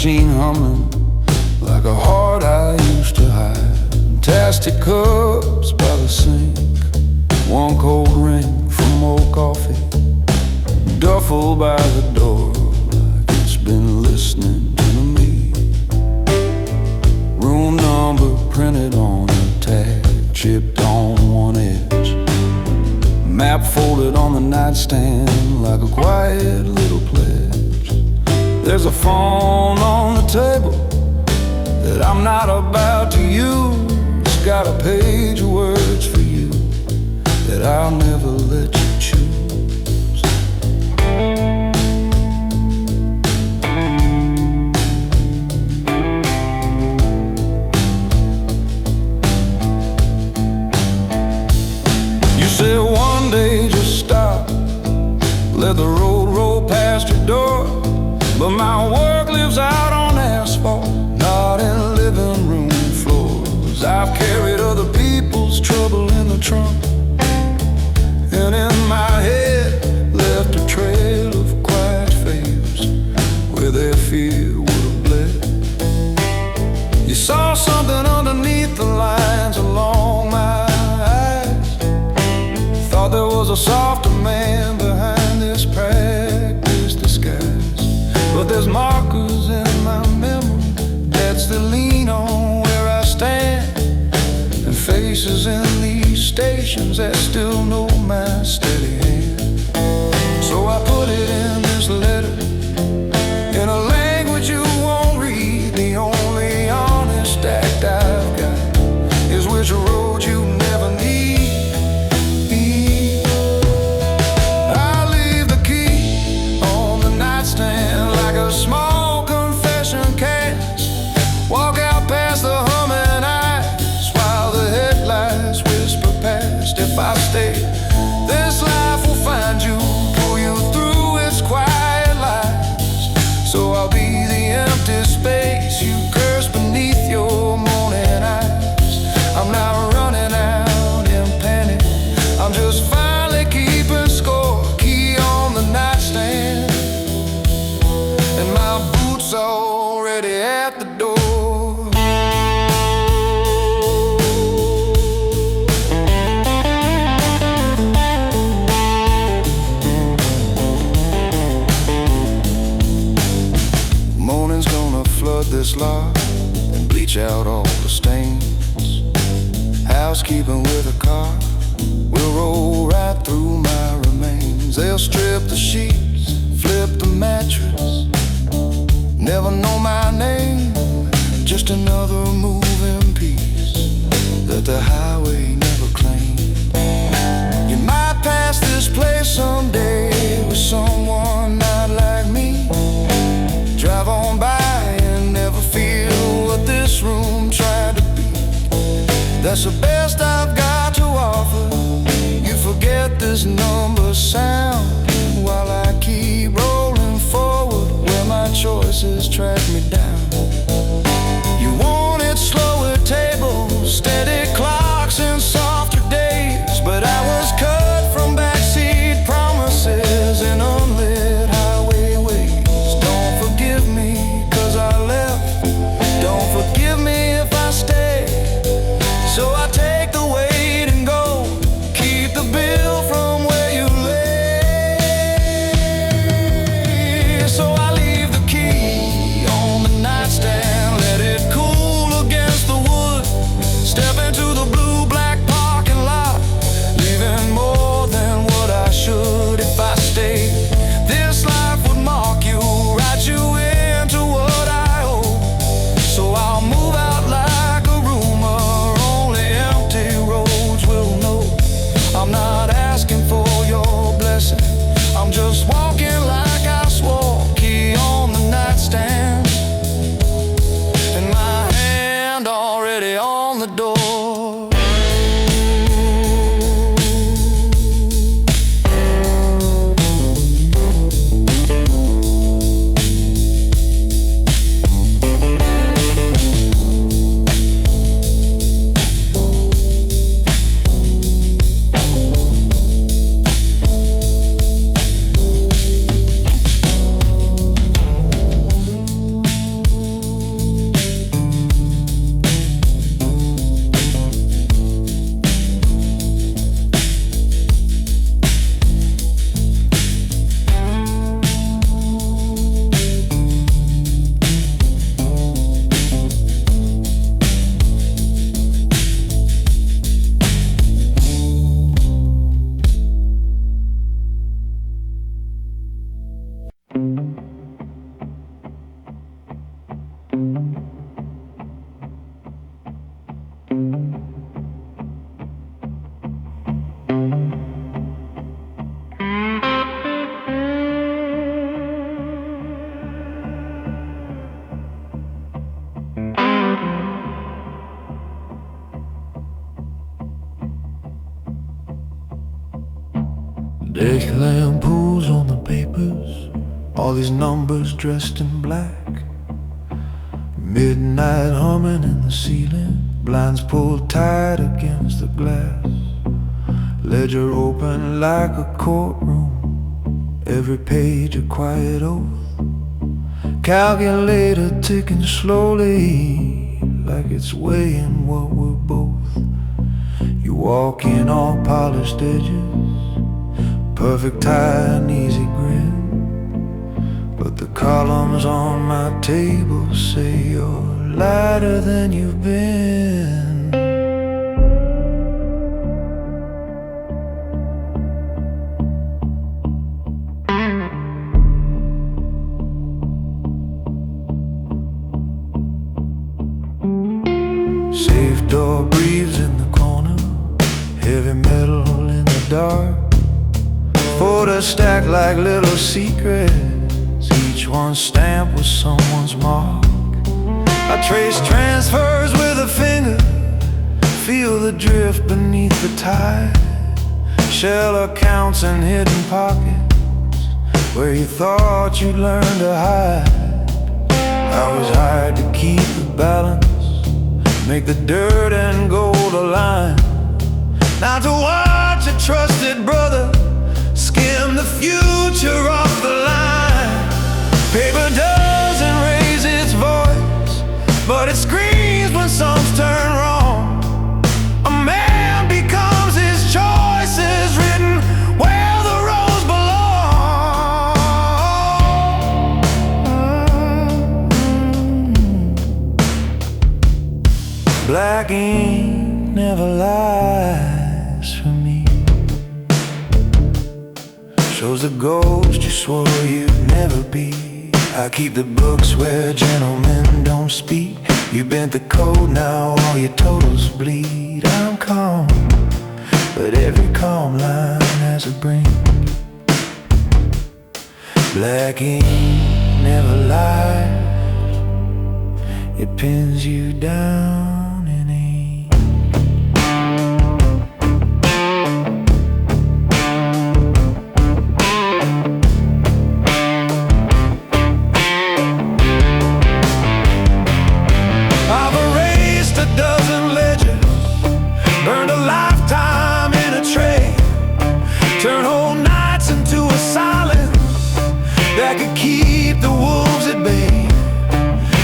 machine humming like a heart I used to hide. Fantastic cups by the sink, one cold ring from old coffee, duffel by the door like it's been listening to me. Room number printed on a tag, chipped on one edge, map folded on the nightstand like a quiet little pledge. There's a phone on the table that I'm not about to use. It's got a page of words for you that I'll never let you choose. You said one day just stop, let the road roll past your door. But my work lives out on asphalt, not in living room floors. I've carried other people's trouble in the trunk, and in my head left a trail of quiet faves where their fear would have bled. You saw something underneath the lines along my eyes, thought there was a softer man behind this practiced disguise. But there's markers in my memory that still lean on where I stand, and faces in these stations that still know my steady hand. So I put it in this letter, in a language you won't read. The only honest act I've got is which road you never need. I leave the key on the nightstand like a small confession cast. Walk out past the humming eyes while the headlights whisper past. If I stay, this life will find you, pull you through its quiet lies. So I'll be the empty space you curse beneath your morning eyes. I'm not running out in panic, I'm just finally keeping score. Key on the nightstand, and my boots already at the door. Morning's gonna flood this lot and bleach out all the stains. Housekeeping with a car will roll right through my remains. They'll strip the sheets, flip the mattress, never know my name, just another moving piece that the highway never claimed. You might pass this place someday with someone not like me. Drive on by and never feel what this room tried to be. That's the best I've got to offer. You forget this number sound while I keep rolling forward where my choices track me down. You wanted slower tables, steady clocks, and softer days, but I was cut from backseat promises and unlit highway ways. Don't forgive me 'cause I left, don't forgive me if I stay. So I take the weight and go, keep the bill from where Declan pulls on the papers, all these numbers dressed in black. Midnight humming in the ceiling, blinds pulled tight against the glass. Ledger open like a courtroom, every page a quiet oath. Calculator ticking slowly, like it's weighing what we're both. You walk in all polished edges, perfect tie and easy grin, but the columns on my table say you're lighter than you've been. Safe door breathes in the corner, heavy metal in the dark. Photos stacked like little secrets, each one stamped with someone's mark. I trace transfers with a finger, feel the drift beneath the tide. Shell accounts and hidden pockets, where you thought you'd learn to hide. I was hired to keep the balance, make the dirt and gold align. Not to watch a trusted brother skim the future off the line. Paper doesn't raise its voice, but it screams when songs turn wrong. A man becomes his choices, written where the roads belong. Black ink never lies for me, shows the ghost you swore you'd never be. I keep the books where gentlemen don't speak. You bent the code, now all your totals bleed. I'm calm, but every calm line has a brink. Black ink never lies, it pins you down in ink. Burned a lifetime in a tray, turn whole nights into a silence that could keep the wolves at bay.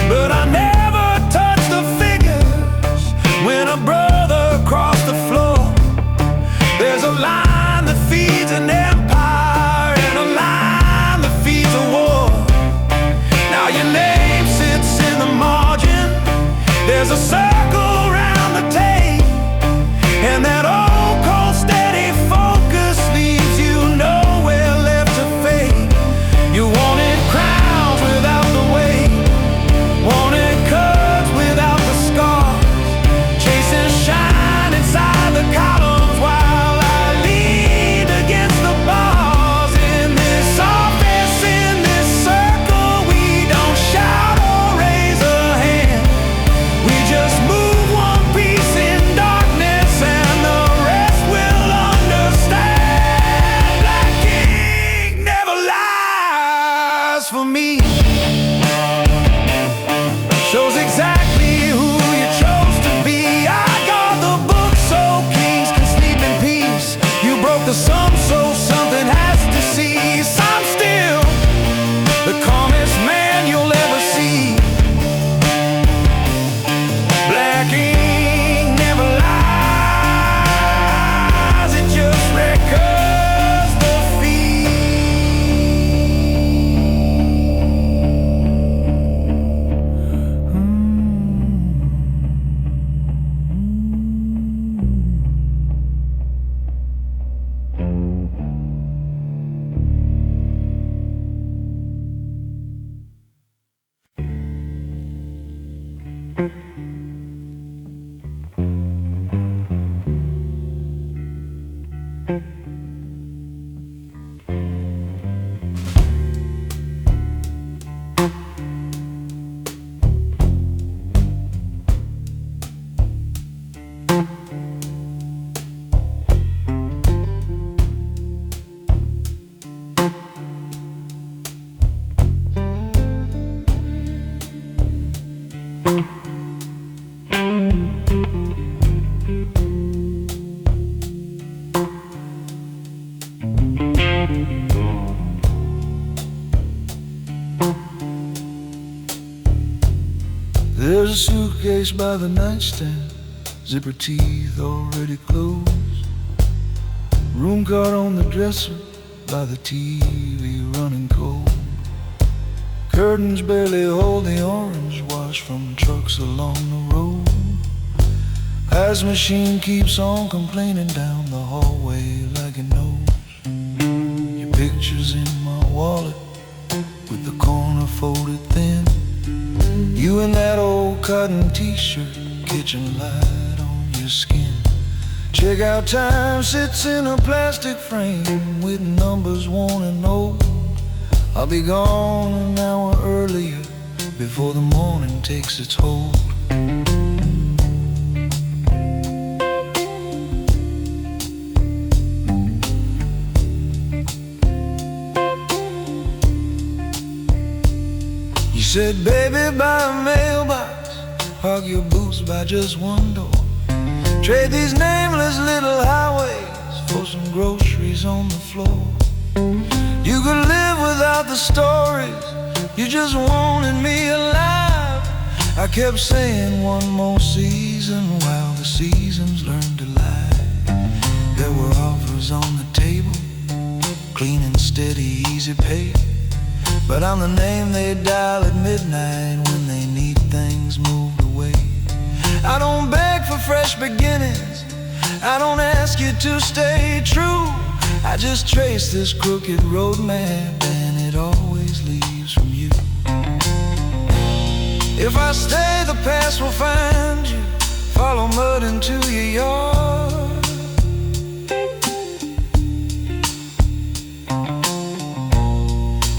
But I never touched the figures when a brother crossed the floor. There's a line that feeds an empire and a line that feeds a war. Now your name sits in the margin, there's a circle around the tape, and that old cold steady focus leaves you nowhere left to fade. You wanted crowns without the weight, wanted cuts without the scars, chasing shine inside the columns while I leaned against the bars. In this office, in this circle, we don't shout or raise a hand, we just There's a suitcase by the nightstand, zipper teeth already closed. Room card on the dresser by the TV running cold. Curtains barely hold the orange wash from trucks along the road. Ice machine keeps on complaining down the hallway like it knows. Your picture's in my wallet with the corner folded thin. You in that old cotton t-shirt, kitchen light on your skin. Checkout time sits in a plastic frame with numbers 1 and 0. I'll be gone an hour earlier before the morning takes its hold. You said, baby, buy a mailbox, park your boots by just one door. Trade these nameless little highways for some groceries on the floor. You could live without the stories, you just wanted me alive. I kept saying one more season while the seasons learned to lie. There were offers on the table, clean and steady, easy pay. But I'm the name they dial at midnight when they need things moved away. I don't beg for fresh beginnings, I don't ask you to stay true. I just trace this crooked road map and it always leaves from you. If I stay, the past will find you. Follow mud into your yard.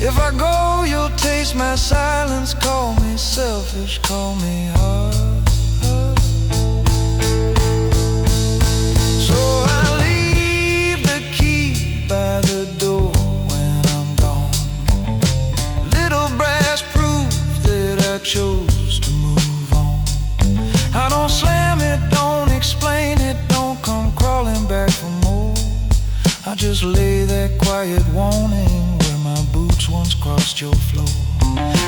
If I go, you'll taste my silence. Call me selfish, call me hard. So I leave the key by the door when I'm gone. Little brass proof that I chose to move on. I don't slam it, don't explain it, don't come crawling back for more. I just lay that quiet warning where my boots once crossed your floor.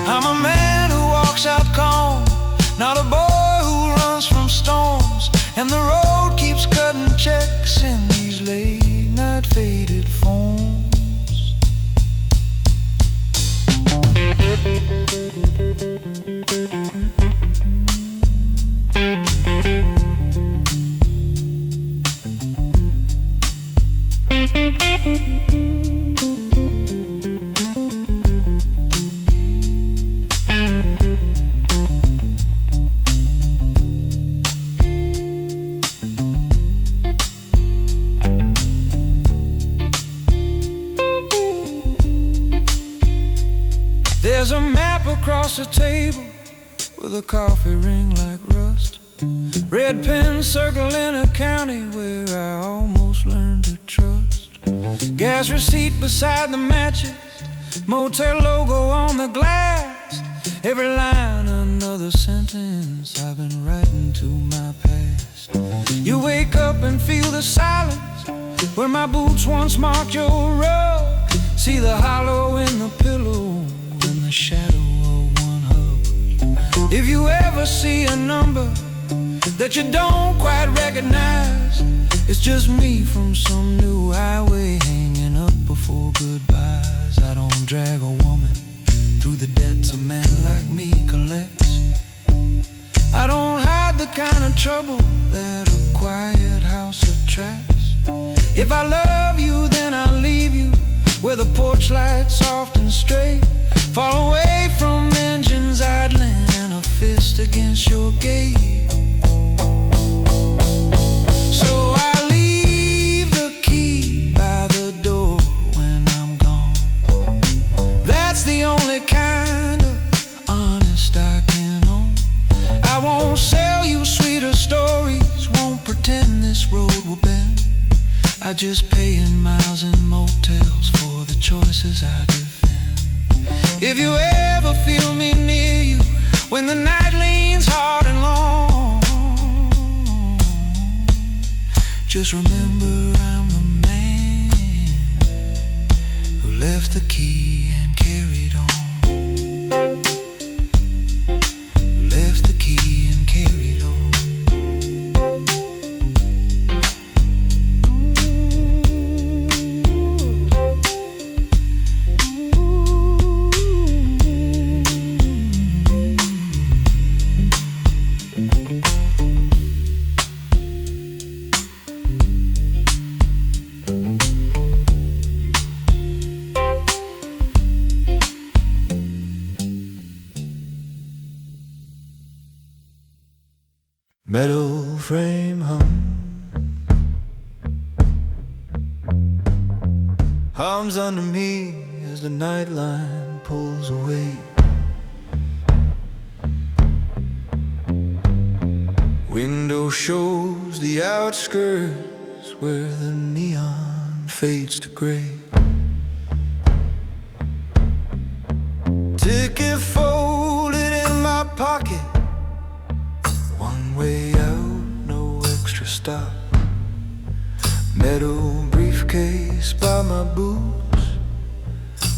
I'm a man who walks out calm, not a boy who runs from storms. And the road keeps cutting checks in these late night faded phones. There's a map across the table with a coffee ring like rust. Red pen circling a county where I almost learned to trust. Gas receipt beside the matches, motel logo on the glass. Every line another sentence I've been writing to my past. You wake up and feel the silence where my boots once marked your rug. See the hollow in the pillow, the shadow of one hug. If you ever see a number that you don't quite recognize, it's just me from some new highway hanging up before goodbyes. I don't drag a woman through the debts a man like me collects. I don't hide the kind of trouble that a quiet house attracts. If I love you, then I'll leave you where the porch light's soft and straight. Far away from engines idling and a fist against your gate. So I leave the key by the door when I'm gone. That's the only kind of honest I can own. I won't sell you sweeter stories, won't pretend this road will bend. I just pay in miles and motels for the choices I defend. If you ever feel me near you when the night leans hard and long, just remember I'm the man who left the key and carried on. Who left the key Metal frame hums under me as the nightline pulls away. Window shows the outskirts where the neon fades to gray. Ticket folded in my pocket, one way out, no extra stop. Metal briefcase by my boots,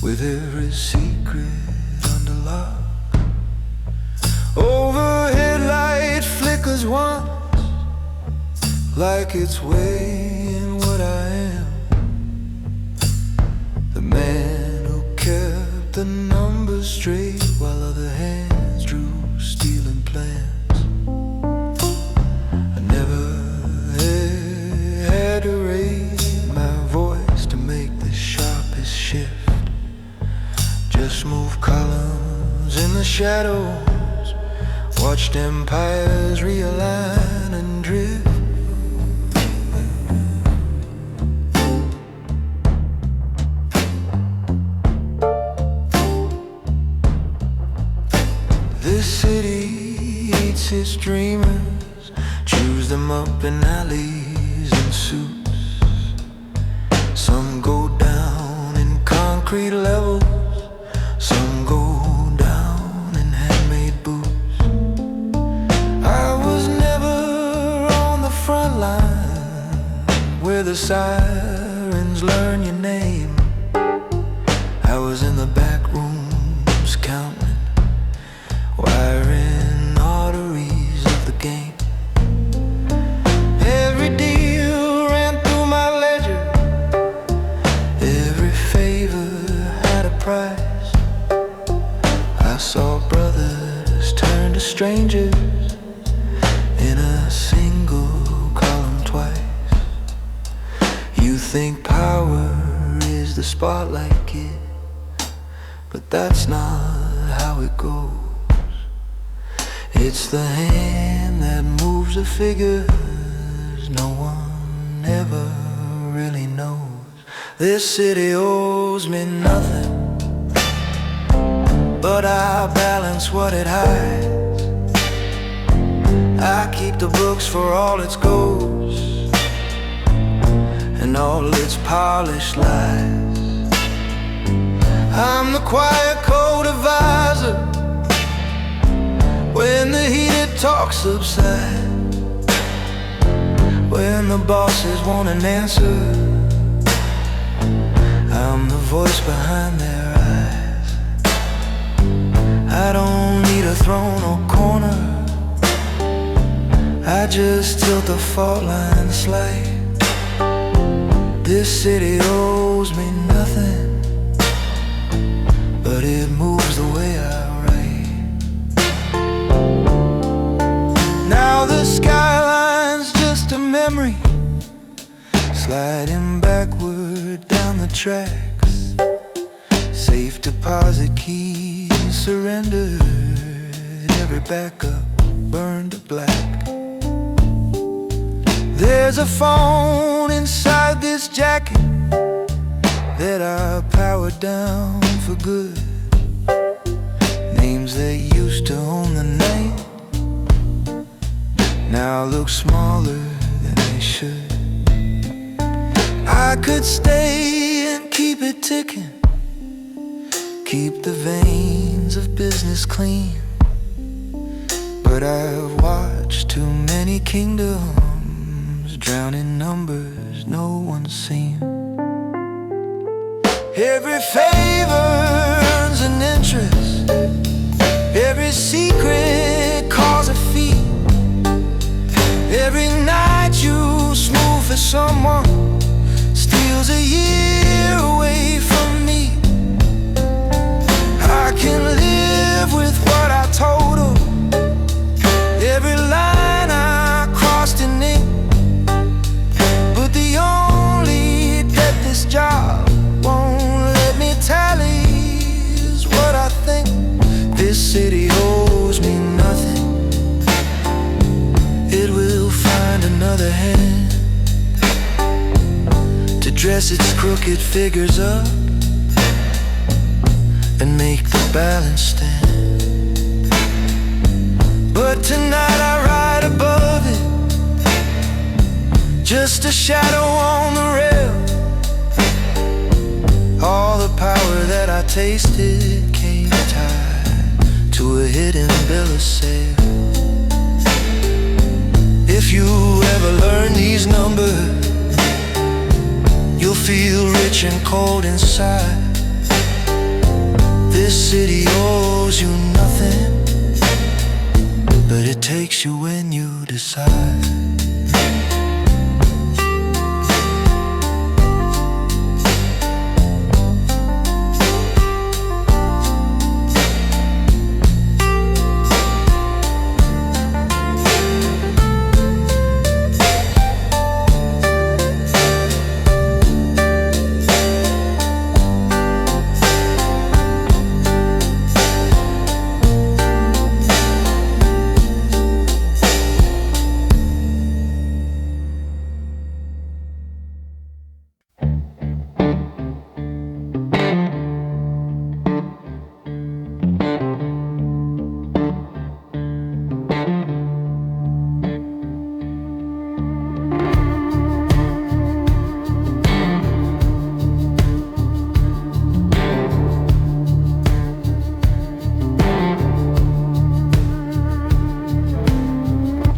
with every secret under lock. Overhead light flickers once, like it's weighing what I am. The man who kept the numbers straight while other hands drew stealing plans. I never had to raise my voice to make the sharpest shift. Just move columns in the shadows, watched empires realign and drift. This city eats its dreamers, chews them up in alleys and suits. Some go down in concrete levels, some go down in handmade boots. I was never on the front line, where the sirens learn your name. I was in the back rooms counting, wiring arteries of the game. Every deal ran through my ledger, every favor had a price. I saw brothers turn to strangers in a single column twice. You think power is the spotlight, kid, but that's not how it goes. It's the hand that moves the figures no one ever really knows. This city owes me nothing, but I balance what it hides. I keep the books for all its ghosts and all its polished lies. I'm the quiet co-divisor when the heated talk subsides, when the bosses want an answer, I'm the voice behind their eyes. I don't need a throne or corner, I just tilt the fault line slight. This city owes me nothing, but it moves the way I write. Now the skyline's just a memory, sliding backward down the tracks. Safe deposit keys surrendered, every backup burned to black. There's a phone inside this jacket that I powered down for good. Names that used to own the night now look smaller than they should. I could stay and keep it ticking, keep the veins of business clean, but I've watched too many kingdoms drown in numbers no one's seen. Every favor earns an interest, every secret calls a fee. Every night you smooth for someone steals a year away from me. I can live with what I told her, every line I crossed in ink, but the only debt this job won't let me tally is what I think. This city owes me nothing, dress its crooked figures up and make the balance stand. But tonight I ride above it, just a shadow on the rail. All the power that I tasted came tied to a hidden bill of sale. If you ever learn these numbers, you'll feel rich and cold inside. This city owes you nothing, but it takes you when you decide.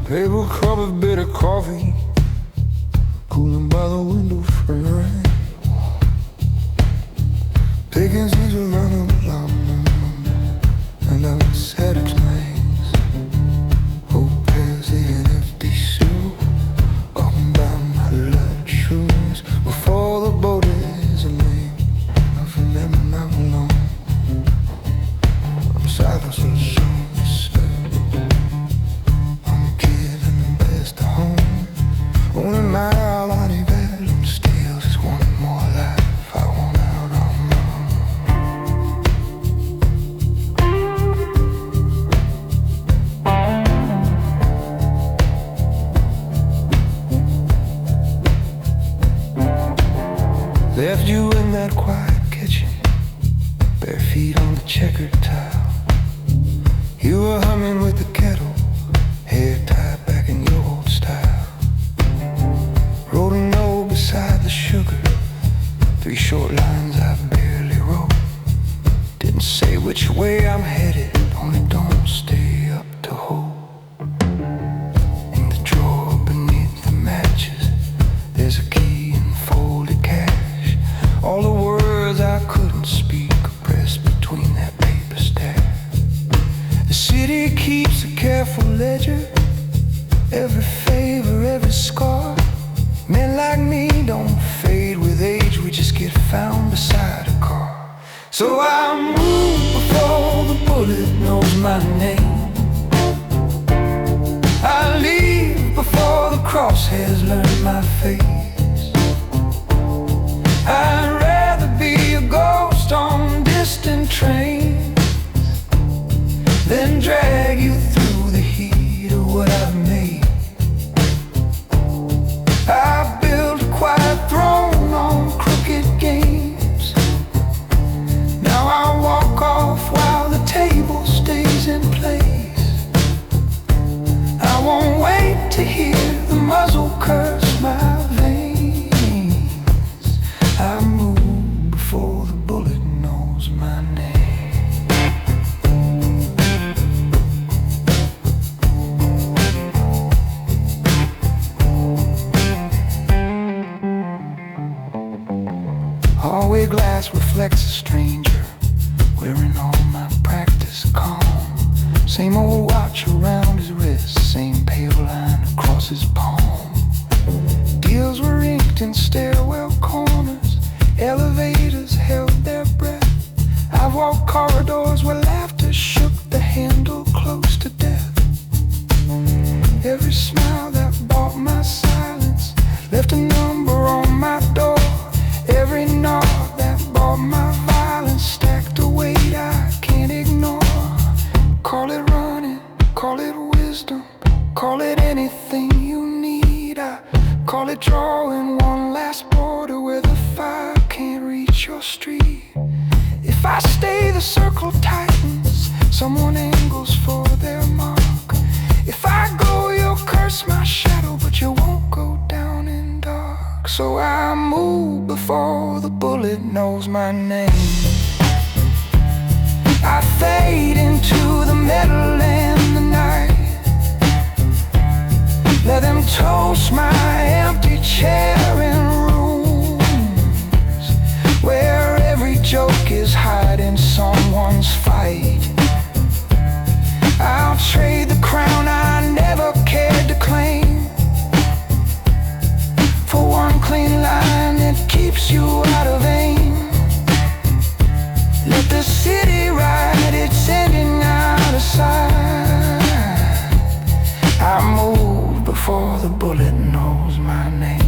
Paper cup of bitter coffee, cooling by the window from the rain. Picking seeds around the block, and I said its names. Hope has an empty shoe, walking by my light shoes before the boat is a lane. Nothing ever not alone. I'm silent and so only my Lonnie bedroom steals just one more life. I want out on my own. Left you in that quiet kitchen, bare feet on the checkered tile. You were humming with the kettle, hair tied back in your old style. Wrote a note beside the sugar, 3 short lines I barely wrote. Didn't say which way I'm headed, only don't stay up to hope. In the drawer beneath the matches, there's a key and folded cash. All the words I couldn't speak are pressed between that paper stack. The city keeps a careful ledger, every favor, every scar. Men like me don't fade with age, we just get found beside a car. So I move before the bullet knows my name. I leave before the crosshairs learn my face. I'd rather be a ghost on distant trains than drag you through the heat of what I've made. I built a quiet throne on crooked games. Now I walk off while the table stays in place. I won't wait to hear the muzzle curse my veins. I move before the bullet knows my name. Hallway glass reflects a stranger, wearing all my practice calm. Same old watch around his wrist, same pale line across his palm. Deals were inked in stairwell corners, elevators held their breath. I've walked corridors where laughter shook the handle close to death. Every smile that bought my silence left a number on my door. Every knock that bought my violence stacked a weight I can't ignore. Call it running, call it wisdom, call it anything you need. I call it drawing one last border where the your street. If I stay, the circle tightens, someone angles for their mark. If I go, you'll curse my shadow, but you won't go down in dark. So I move before the bullet knows my name. I fade into the metal and the night. Let them toast my empty chair in rooms where every joke is hiding someone's fight. I'll trade the crown I never cared to claim for one clean line that keeps you out of aim. Let the city ride its ending out of sight. I move before the bullet knows my name.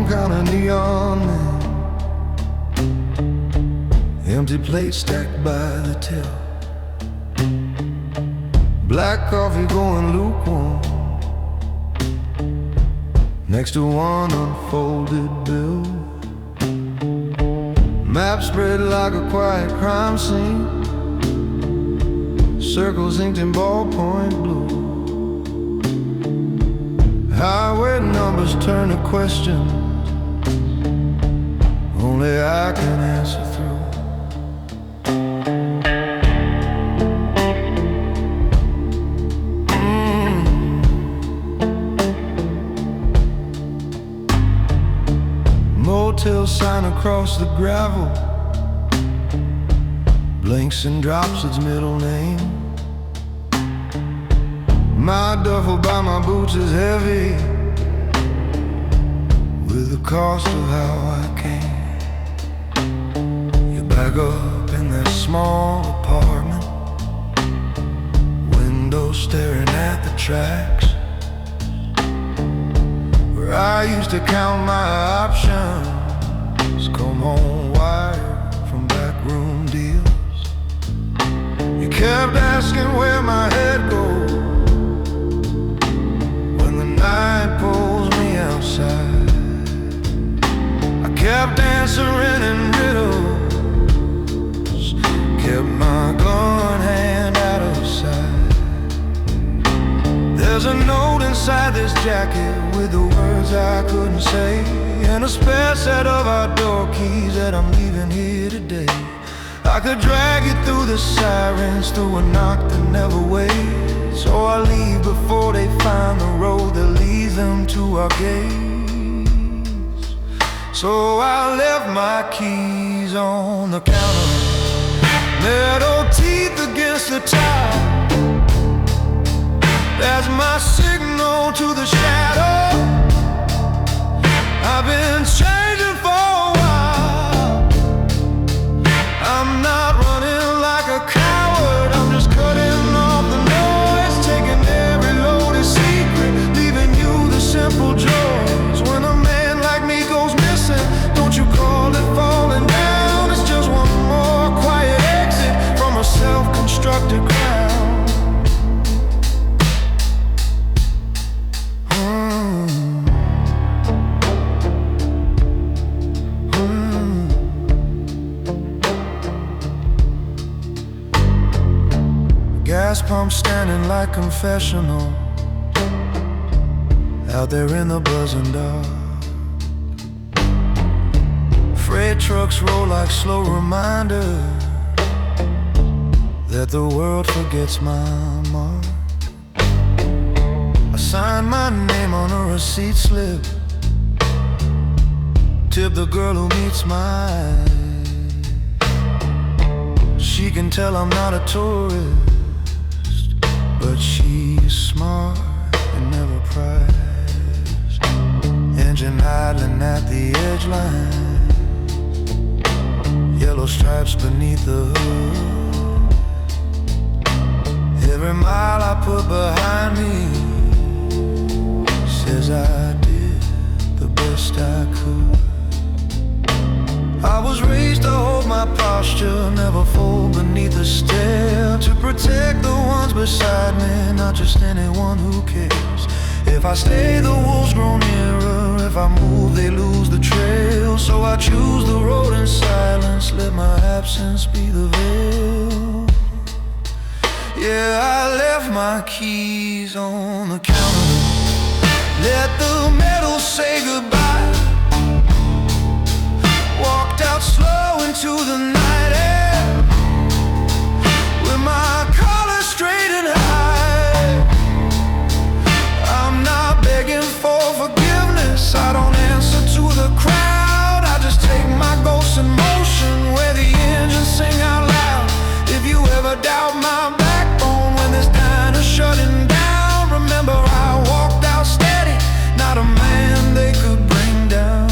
Kind of neon man, empty plate stacked by the till, black coffee going lukewarm next to one unfolded bill. Map spread like a quiet crime scene, circles inked in ballpoint blue. Highway numbers turn to questions only I can answer through. Motel sign across the gravel blinks and drops its middle name. My duffel by my boots is heavy with the cost of how I came. Back up in that small apartment, windows staring at the tracks, where I used to count my options, come home wired from backroom deals. You kept asking where my head goes when the night pulls me outside. I kept answering in riddles, kept my gun hand out of sight. There's a note inside this jacket with the words I couldn't say, and a spare set of our door keys that I'm leaving here today. I could drag you through the sirens, through a knock that never waits, so I leave before they find the road that leads them to our gates. So I left my keys on the counter, metal teeth against the top. That's my signal to the shadow. I've been changing for a while. I'm not running like a coward, I'm just cutting off the noise, taking every loaded secret, leaving you the simple joys. When a man like me goes missing, don't you call it falling down. It's just one more quiet exit from a self-constructed crowd. Gas pump standing like confessional out there in the buzzing dark. Freight trucks roll like slow reminders that the world forgets my mark. I sign my name on a receipt slip, tip the girl who meets my eye. She can tell I'm not a tourist, but she's smart and never priced. Engine idling at the edge line, yellow stripes beneath the hood. Every mile I put behind me says I did the best I could. I was raised to hold my posture, never fold beneath a stare, to protect the ones beside me, not just anyone who cares. If I stay, the wolves grow nearer. If I move, they lose the trail. So I choose the road in silence, let my absence be the veil. Yeah, I left my keys on the counter, let the metal say goodbye. Walked out slow into the night air, with my collar straight and high. I'm not begging for forgiveness, I don't answer to the crowd. I just take my ghost in motion where the engines sing out loud. If you ever doubt my backbone when this diner's shutting down, remember I walked out steady, not a man they could bring down.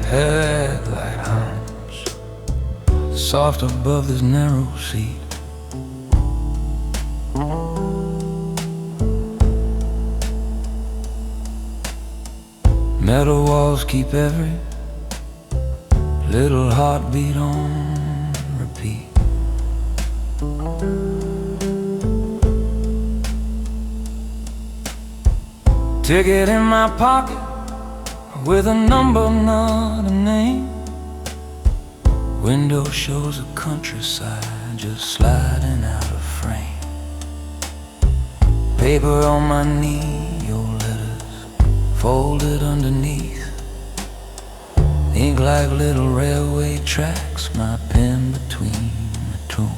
Headlight hums soft above this narrow seat. Metal walls keep every little heartbeat on repeat. Ticket in my pocket with a number, not a name. Window shows a countryside just sliding out of frame. Paper on my knee, your letters folded underneath. Ink like little railway tracks, my pen between the two.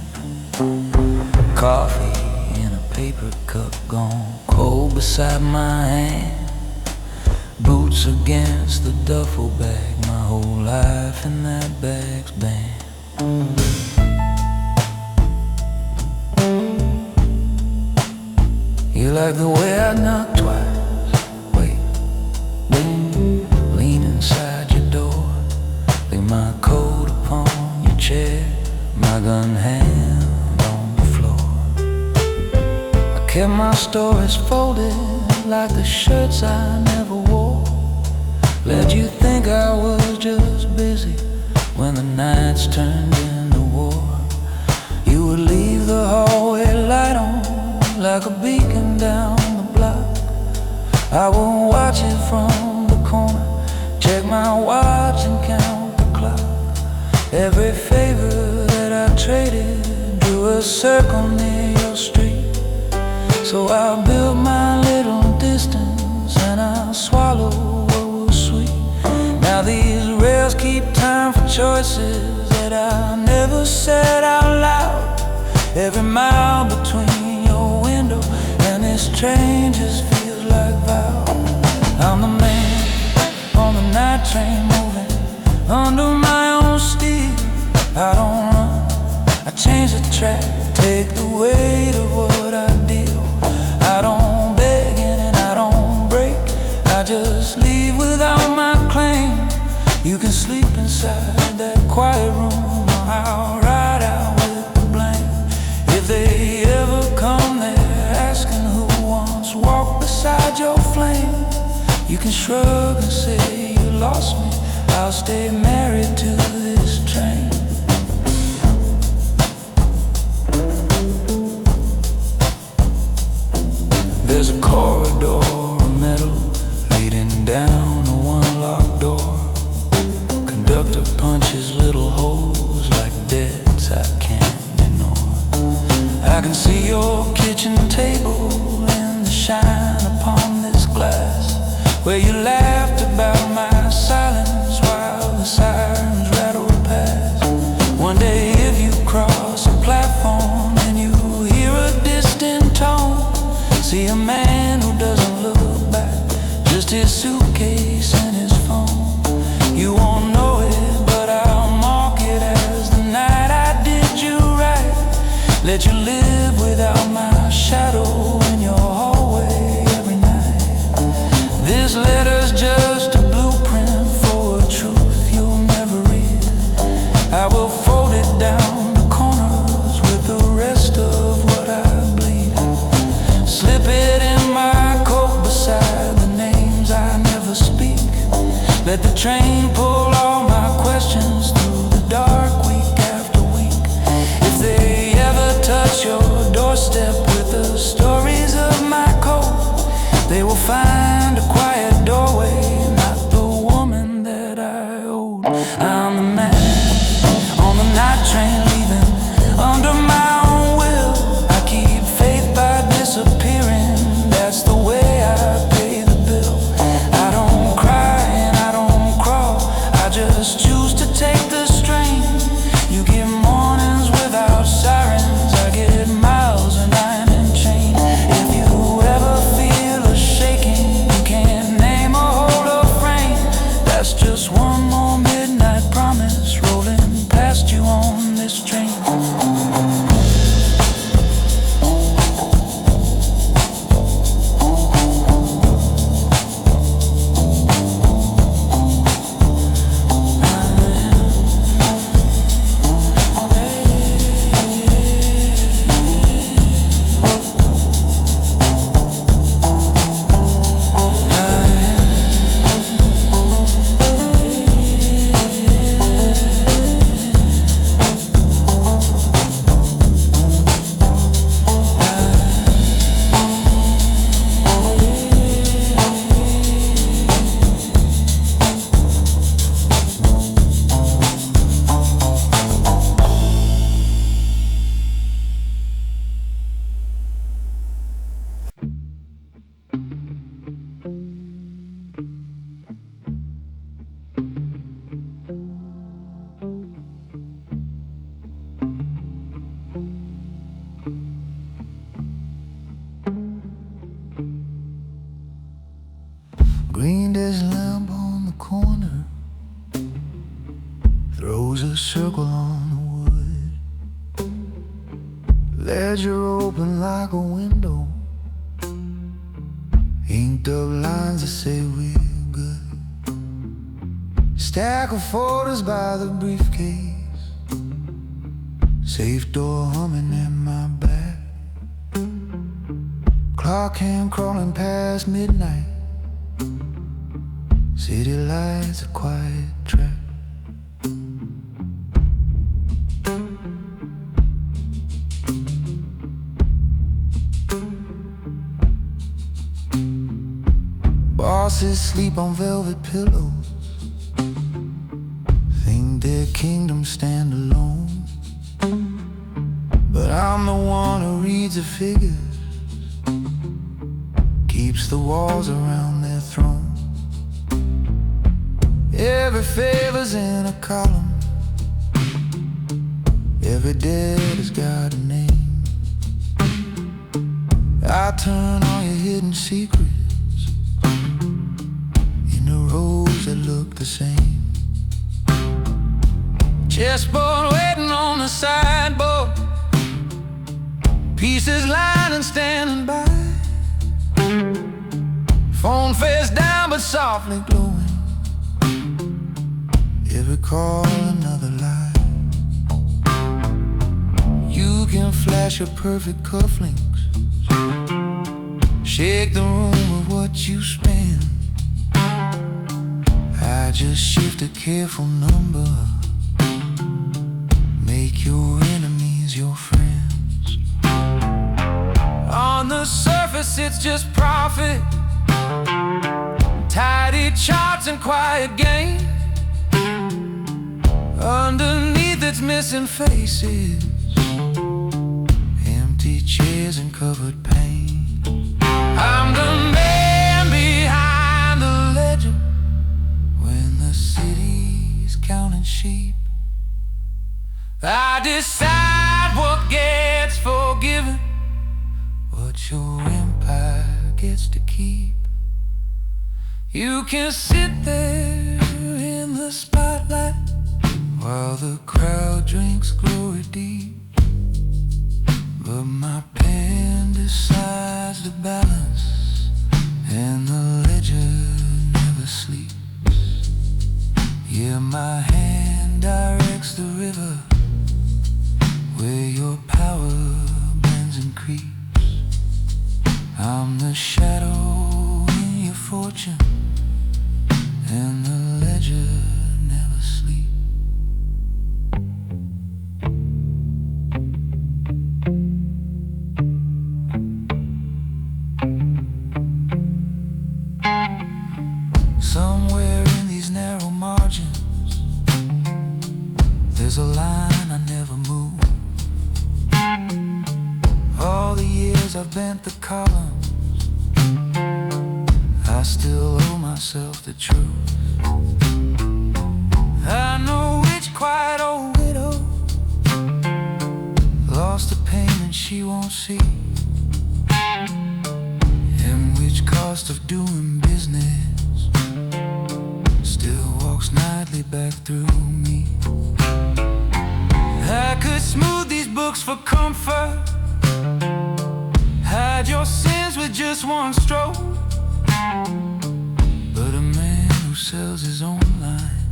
Coffee in a paper cup gone cold beside my hand. Boots against the duffel bag, my whole life in that bag's band. You like the way I knock twice, wait, lean inside your door, lay my coat upon your chair, my gun hand on the floor. I kept my stories folded like the shirts I never wore. Let you think I was just busy when the nights turned into war. You would leave the hallway light on like a beacon down the block. I would watch it from the corner, check my watch and count the clock. Every favor that I traded drew a circle near your street. So I built my little distance and I swallowed what was sweet. Now these rails keep time for choices that I never said out loud. Every mile between your window and this train just feels like vow. I'm the man on the night train moving under my own steel. I don't run, I change the track, take the weight of what I deal. I don't beg and I don't break, I just leave with You can sleep inside that quiet room, or I'll ride out with the blame. If they ever come there asking who once walked beside your flame, you can shrug and say you lost me. I'll stay married to this train. There's a corridor of metal leading down a one-locked door. Conductor punches little holes like debts I can't ignore. I can see your kitchen table in the shine upon this glass, where you laughed about my silence while the sirens rattled past. One day if you cross a platform and you hear a distant tone, see a man who doesn't look back, just his suitcase and his phone. You won't know it, but I'll mark it as the night I did you right. Let you live without my shadow in your hallway every night. This letter's just a blueprint for a truth you'll never read. I will fold it down the corners with the rest of what I bleed. Slip it in my coat beside the names I never speak. Let the train pull all my questions through the dark week after week. If they ever touch your doorstep with the stories of my code, they will find a quiet doorway, not the woman that I owed. I'm the man on the night train leaving under my own will. I keep faith by disappearing, that's the way I pay the bill. I don't cry and I don't crawl, I just choose to take the strain. You get mornings without sirens, I get miles and I'm in chain. If you ever feel a shaking, you can't name or hold a frame. That's just one more midnight promise rolling past you on this train. Green desk lamp on the corner throws a circle on the wood. Ledger open like a window, inked up lines that say we're good. Stack of photos by the briefcase, safe door humming in my back. Clock hand crawling past midnight, city lights, a quiet track. Bosses sleep on velvet pillows, think their kingdom stand alone. But I'm the one who reads the figures, keeps the walls around their throne. Every favor's in a column, every debt has got a name. I turn all your hidden secrets into rows that look the same. Chessboard waiting on the sideboard, pieces lying and standing by. Phone face down but softly glowing, every call another lie. You can flash your perfect cufflinks, shake the room with what you spend. I just shift a careful number, make your enemies your friends. On the surface it's just profit, tidy charts and quiet gain. Underneath it's missing faces, empty chairs and covered pain. I'm the man behind the ledger when the city's counting sheep. I decide what gets forgiven, what your empire gets to keep. You can sit there in the spotlight while the crowd drinks glory deep, but my pen decides the balance, and the ledger never sleeps. Yeah, my hand directs the river where your power bends and creeps. I'm the shadow in your fortune, and the ledger never sleeps. Somewhere in these narrow margins, there's a line I never move. All the years I've bent the columns, I still owe myself the truth. I know which quiet old widow lost a payment she won't see, and which cost of doing business still walks nightly back through me. I could smooth these books for comfort, hide your sins with just one stroke, but a man who sells his own line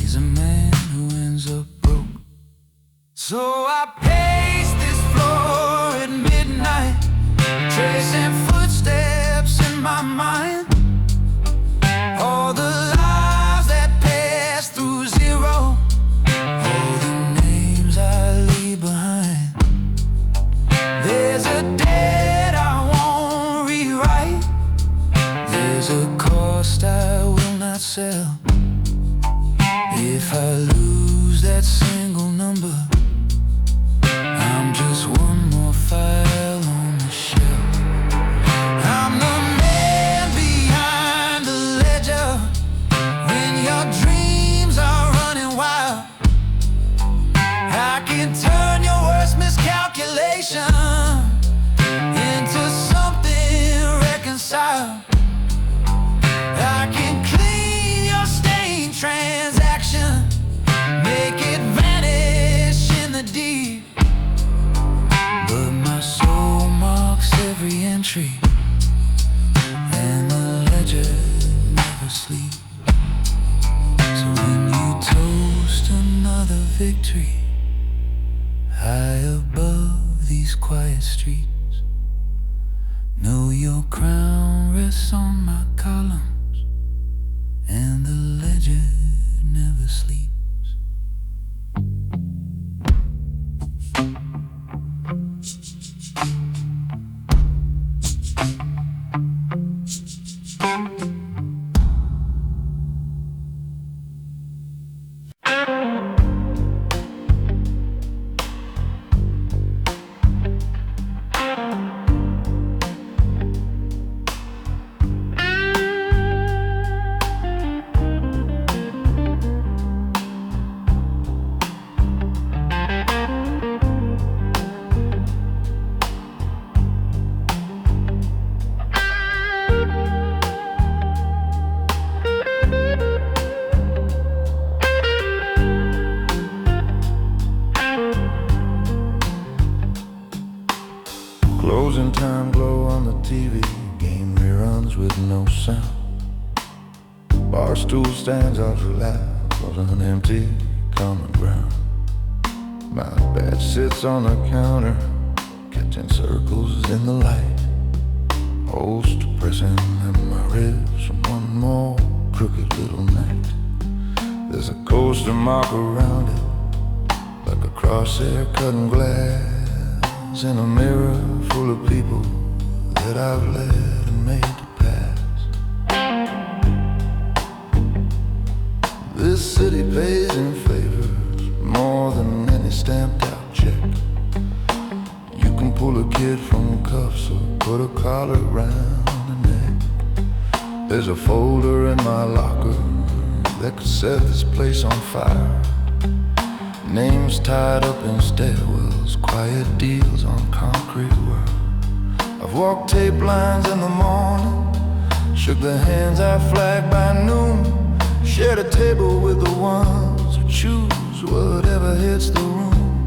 is a man who ends up broke. So I pace this floor at midnight, tracing footsteps in my mind. All the lives that pass through zero, all the names I leave behind. There's a debt I won't rewrite, there's a cost I will not sell. If I lose that single number, I'm just one more file on the shelf. I'm the man behind the ledger when your dreams are running wild. I can turn your worst miscalculation into something reconciled. I can clean your stained transaction, make it vanish in the deep, but my soul marks every entry, and the ledger never sleeps. So when you toast another victory high above these quiet streets, know your crown rests on my columns, and the ledger never sleeps. Closing time glow on the TV, game reruns with no sound. bar stool stands out relaxed on an empty common ground. My bed sits on the counter, catching circles in the light. Most depressing memories from one more crooked little night. There's a coaster mark around it, like a crosshair cutting glass, in a mirror full of people that I've led and made to pass. This city pays in favors more than any stamped out check. You can pull a kid from cuffs or put a collar around the neck. There's a folder in my locker that could set this place on fire. Names tied up in stairwells, quiet deals on concrete work. I've walked tape lines in the morning, shook the hands I flagged by noon, shared a table with the ones who choose whatever hits the room.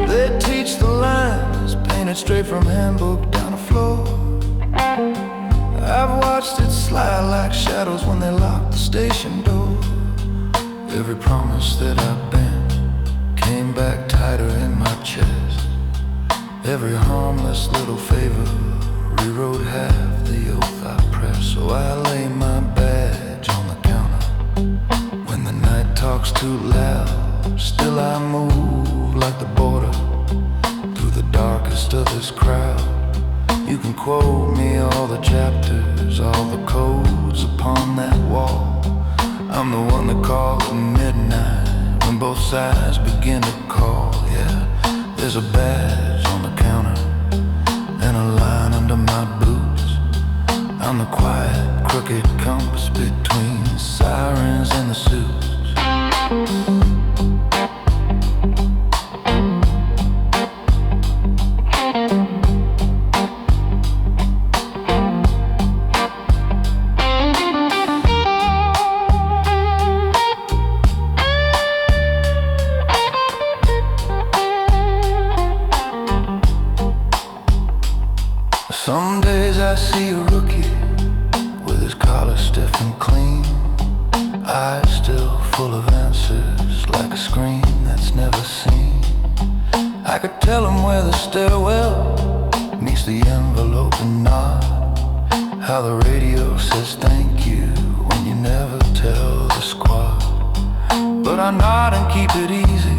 They teach the lines, painted straight from handbook down the floor. I've watched it slide like shadows when they lock the station door. Every promise that I bent came back tighter in my chest. Every harmless little favor rewrote half the oath I pressed. So I lay my badge on the counter. When the night talks too loud, still I move like the border through the darkest of this crowd. You can quote me all the chapters, all the codes upon that wall. I'm the one that calls at midnight when both sides begin to call. Yeah, there's a badge on the counter and a line under my boots. I'm the quiet, crooked compass between the sirens and the suits. Some days I see a rookie with his collar stiff and clean, eyes still full of answers like a screen that's never seen. I could tell him where the stairwell meets the envelope and nod, how the radio says thank you when you never tell the squad. But I nod and keep it easy,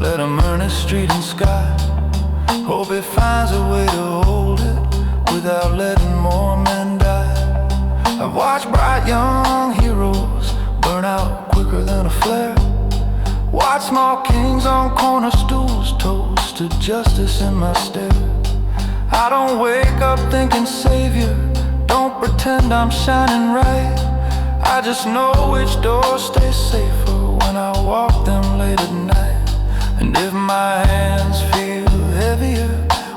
let him earn his street and sky. Hope he finds a way to hold it without letting more men die. I've watched bright young heroes burn out quicker than a flare. Watch small kings on corner stools toast to justice in my stare. I don't wake up thinking savior, don't pretend I'm shining right. I just know which doors stay safer when I walk them late at night. And if my hands feel heavier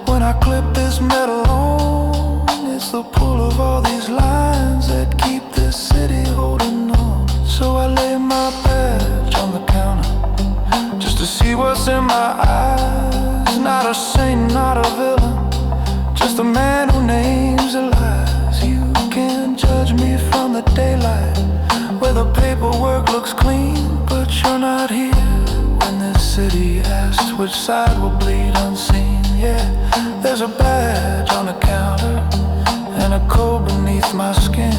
when I clip this metal on, it's the pull of all these lines that keep this city holding on. So I lay my badge on the counter just to see what's in my eyes. Not a saint, not a villain, just a man who names the lies. You can judge me from the daylight where the paperwork looks clean, but you're not here when this city asks which side will bleed unseen. Yeah, there's a badge on the counter and a code beneath my skin.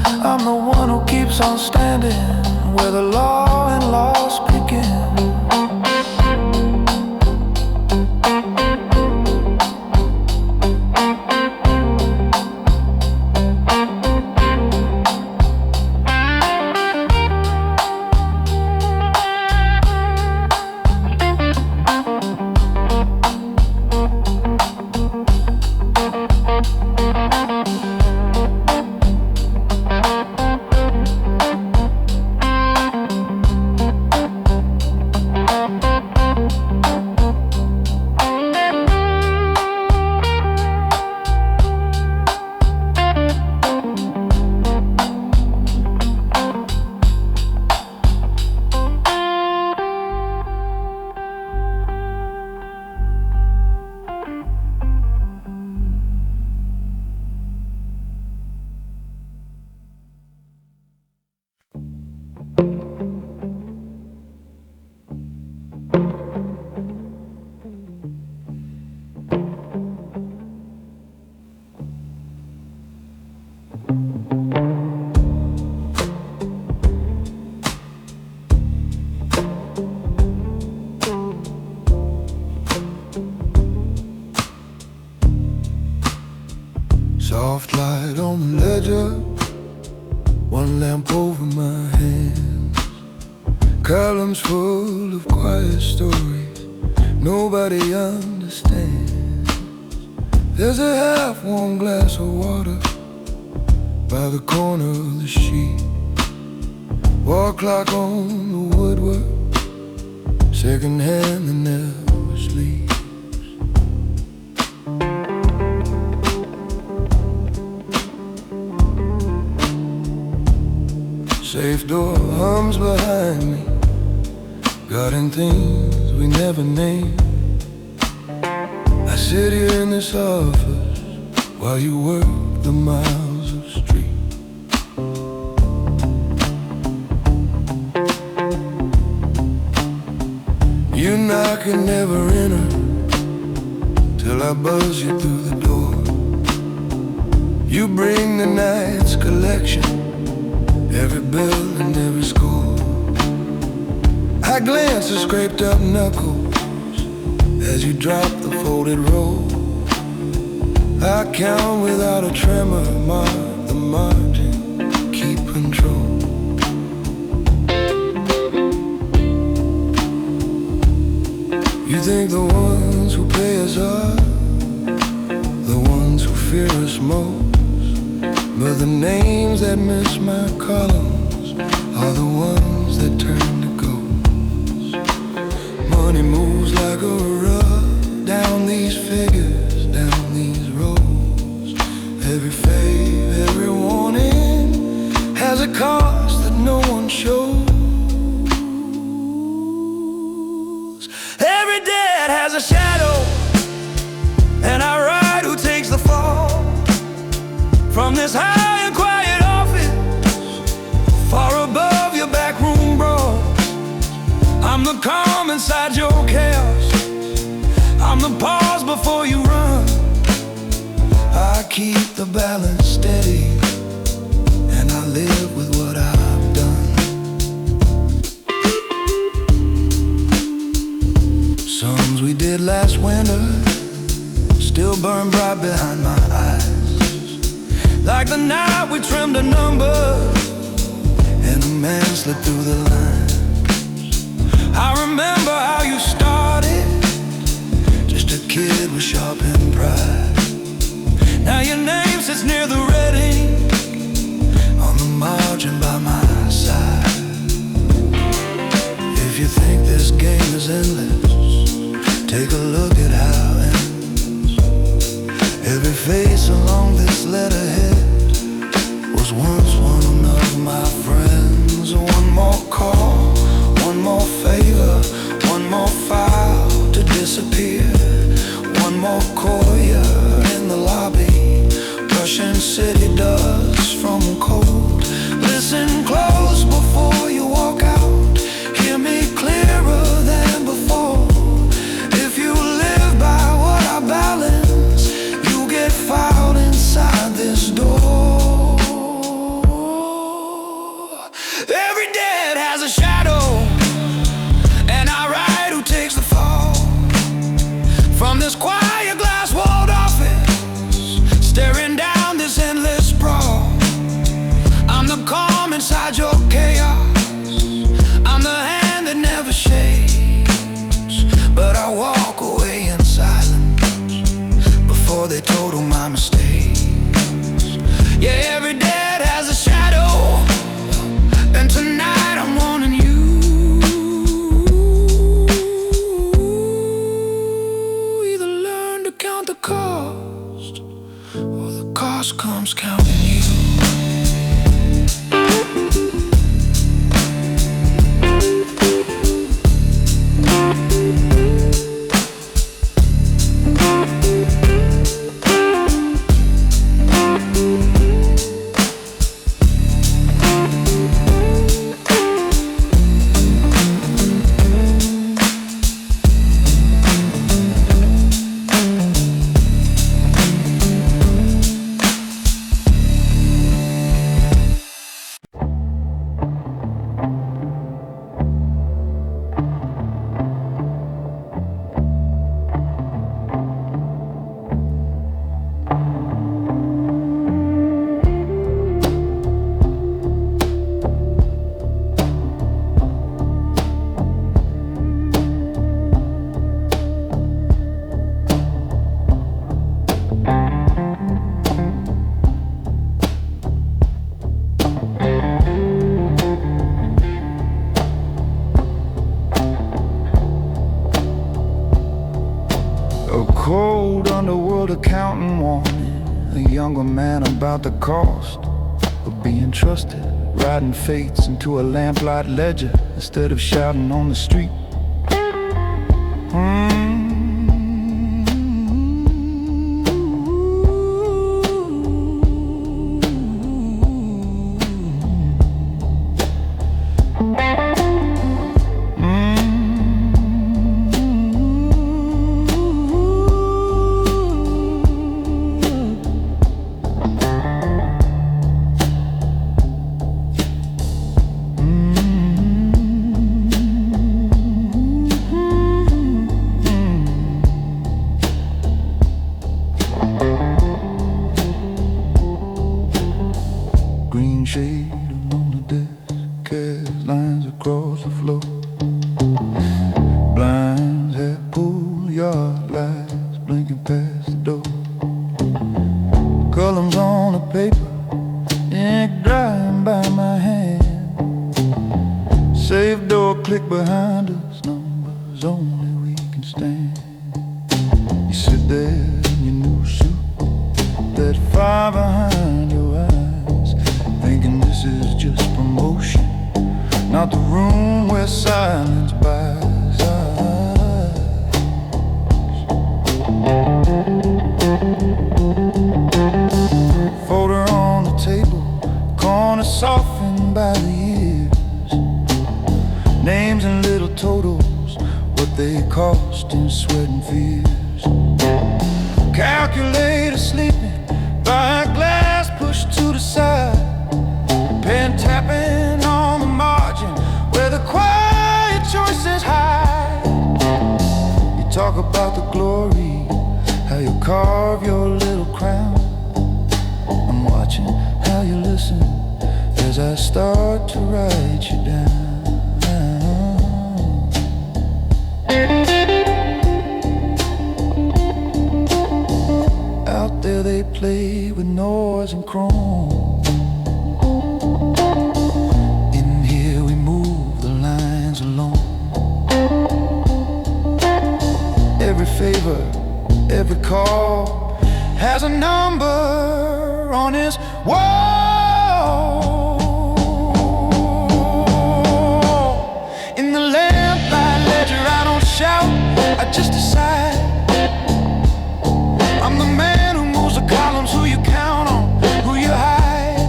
I'm the one who keeps on standing where the law and loss begin. charge up, one lamp over my hands, columns full of quiet stories nobody understands. There's a half-warm glass of water by the corner of the sheet, wall clock on the woodwork, second hand that never sleeps. Safe door hums behind me, guarding things we never named. I sit here in this office while you work the miles of street. You knock and never enter till I buzz you through the door. You bring the night's collection, every bill and every score. I glance at scraped up knuckles as you drop the folded roll. I count without a tremor, mark the margin, keep control. You think the ones who pay us are the ones who fear us most, but the names that miss my columns are the ones that turn to ghosts. Money moves like a rug down these figures, down these roads. Every fave, every warning has a cost that no one shows. Every debt has a shadow, and I ride who takes the fall. From this high and quiet office, far above your backroom brawls, I'm the calm inside your chaos, I'm the pause before you run. I keep the balance steady, and I live with what I've done. Songs we did last winter still burn bright behind my eyes, like the night we trimmed a number and a man slipped through the lines. I remember how you started, just a kid with sharpened pride. Now your name sits near the red ink on the margin by my side. If you think this game is endless, take a look at how it ends. Every face along this letterhead was once one of my friends. One more call, one more favor, one more file to disappear, one more courier in the lobby, brushing city dust from cold. Listen close before you walk out, hear me clearer than before. If you live by what I balance, you get filed inside this door. Every debt has a shadow, and I ride who takes the fall. From this quiet glass wall, A cold underworld accountant warning a younger man about the cost of being trusted, riding fates into a lamplight ledger instead of shouting on the street. Green shade along the desk, cast lines across the floor. Blinds half pulled, yard lights blinking past the door. Columns on the paper, ink drying by my hand. Safe door click behind us, numbers only we can stand. You sit there in your new suit, that fire behind your eyes, thinking this is just promotion, not the room where silence buys eyes. Folder on the table, corner softened by the years. Names and little totals, what they cost in sweat and fears. Calculator sleeping by a glass pushed to the side. Pen tapping on the margin where the quiet choices hide. You talk about the glory, how you carve your little crown. I'm watching how you listen as I start to write you down. Out there they play with noise and chrome. Every favor, every call has a number on his wall. In the lamplight ledger I don't shout, I just decide. I'm the man who moves the columns, who you count on, who you hide.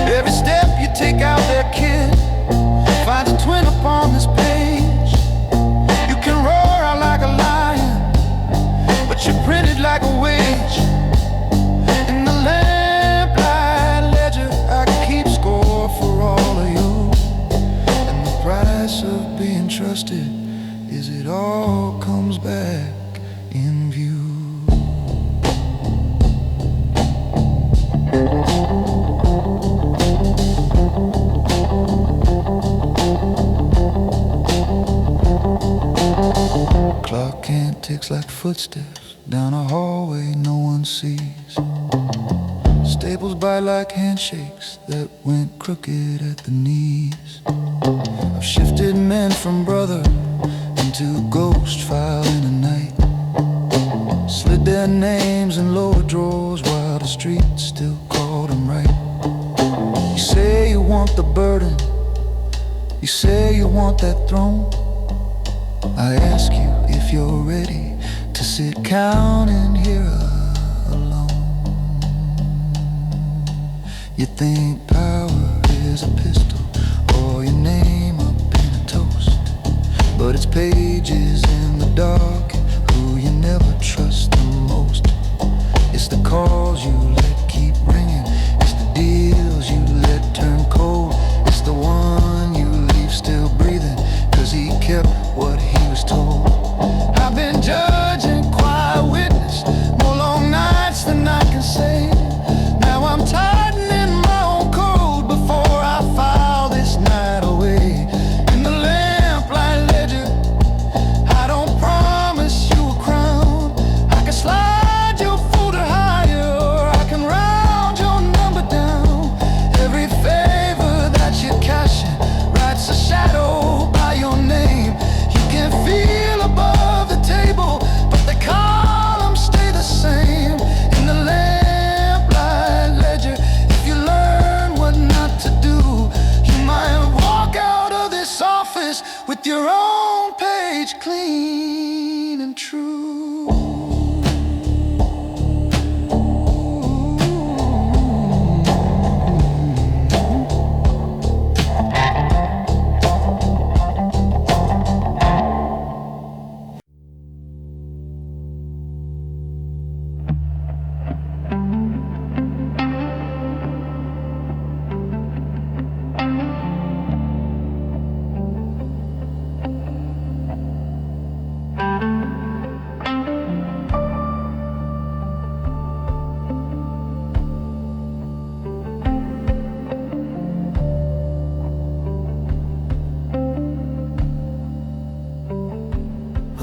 Every step you take out there, kid, finds a twin upon this page. You can roar out like a lion, but you're printed like a wage. In the lamplight ledger I keep score for all of you. And the price of being trusted is it all comes back in view. Clock hand ticks like footsteps down a hallway no one sees. Staples by like handshakes that went crooked at the knees. I've shifted men from brother into ghost file in the night. Slid their names in lower drawers while the street still called them right. You say you want the burden, you say you want that throne. I ask you if you're ready to sit counting here alone. You think power is a pistol or your name up in a toast, but it's pages in the dark who you never trust the most. It's the calls you let keep ringing, it's the deals you let turn cold. It's the one you leave still breathing, cause he kept what he was told. I've been judge and quiet witness, more long nights than I can say. Now I'm tightening my own code before I file this night away. In the lamplight ledger, I don't promise you a crown. I can slide your folder higher, or I can round your number down. Every favor that you're cashing writes a shadow by your name. You can feel above the table clean and true.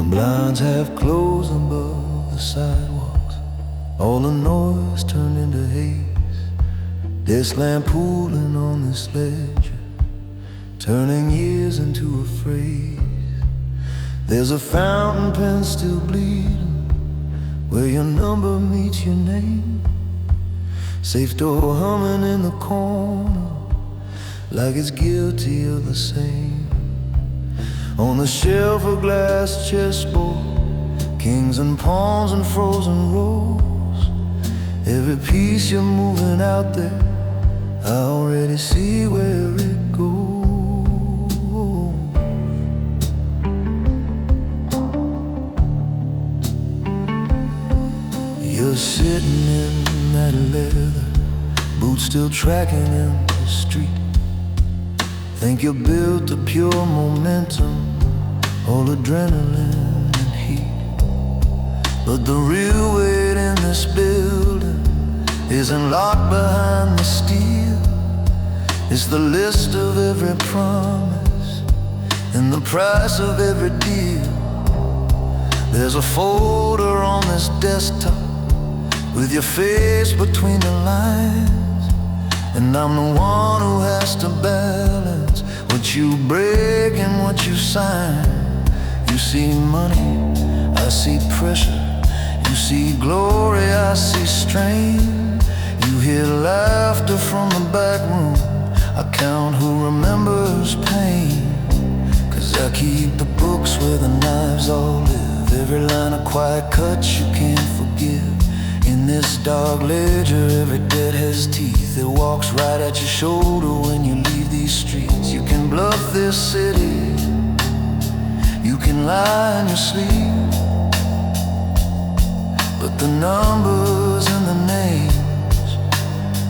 Blinds half closed above the sidewalks. All the noise turned into haze. Desk lamp pooling on this ledger, turning years into a phrase. There's a fountain pen still bleeding where your number meets your name. Safe door humming in the corner like it's guilty of the same. On the shelf a glass chessboard, kings and pawns and frozen rolls. Every piece you're moving out there, I already see where it goes. You're sitting in that leather, boots still tracking in the street. Think you're built to pure momentum, all adrenaline and heat. But the real weight in this building isn't locked behind the steel. It's the list of every promise and the price of every deal. There's a folder on this desktop with your face between the lines, and I'm the one who has to balance what you break and what you sign. You see money, I see pressure. You see glory, I see strain. You hear laughter from the back room. I count who remembers pain. 'Cause I keep the books where the knives all live. Every line of quiet cuts you can't forgive. In this dark ledger, every debt has teeth. It walks right at your shoulder when you leave these streets. You can bluff this city, you can lie in your sleep, but the numbers and the names,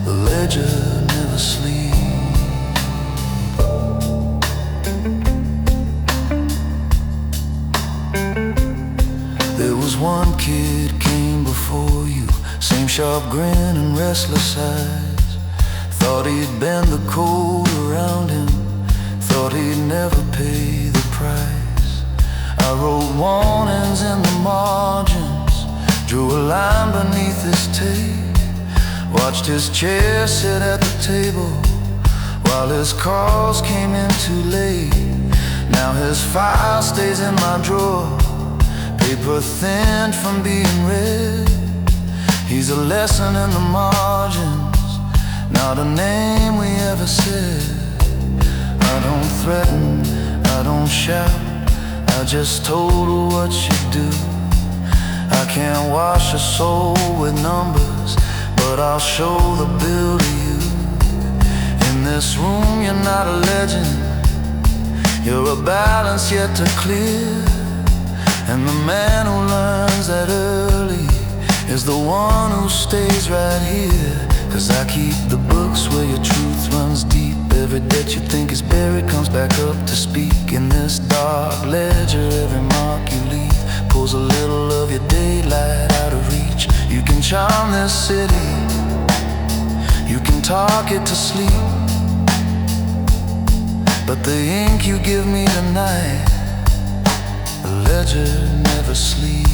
the ledger never sleeps. There was one kid came before you, same sharp grin and restless eyes. Thought he'd bend the code around him, thought he'd never pay the price. I wrote warnings in the margins, drew a line beneath his tape. Watched his chair sit at the table while his calls came in too late. Now his file stays in my drawer, paper thin from being read. He's a lesson in the margins, not a name we ever said. I don't threaten, I don't shout, I just told her what you do. I can't wash a soul with numbers, but I'll show the bill to you. In this room you're not a legend, you're a balance yet to clear. And the man who learns that early is the one who stays right here. 'Cause I keep the books where your truth runs deep. Every debt you think is buried comes back up to speak. In this dark ledger, every mark you leave pulls a little of your daylight out of reach. You can charm this city, you can talk it to sleep, but the ink you give me tonight, the ledger never sleeps.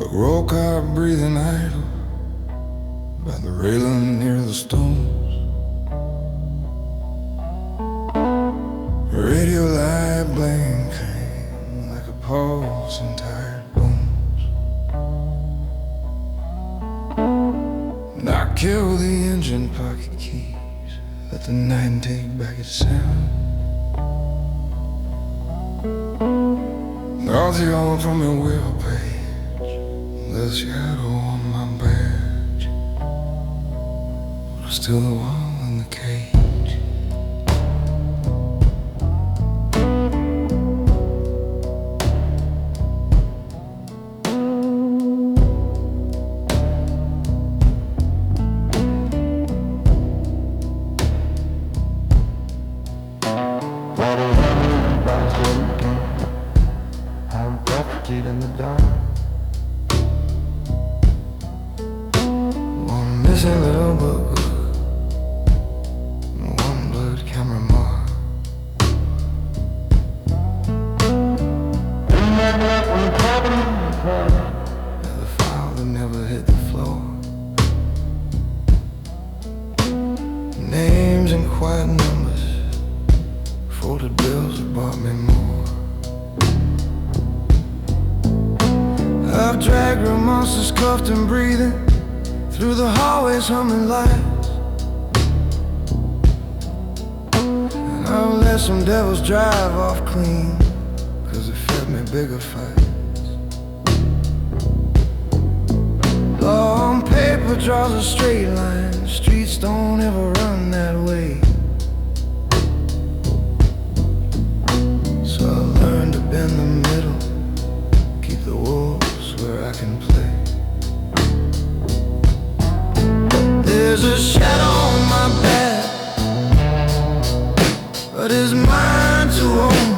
A roll car breathing idle by the railing near the stones. Radio light blinking like a pulse in tired bones. And I kill the engine pocket keys, let the night take back its sound. I'll take on from your wheel page the shadow on my badge, but I'm still the one in the cage. In the dark, one missing little book, one blurred camera mark. The file that never hit the floor. Names and quiet numbers, folded bills that bought me more. I've dragged real monsters cuffed and breathing through the hallways humming lights, and I've let some devils drive off clean, cause it fed me bigger fights. Law on paper draws a straight line, streets don't ever run that way. So I learned to bend the middle, keep the wolves where I can play. There's a shadow on my back, but it's mine to own.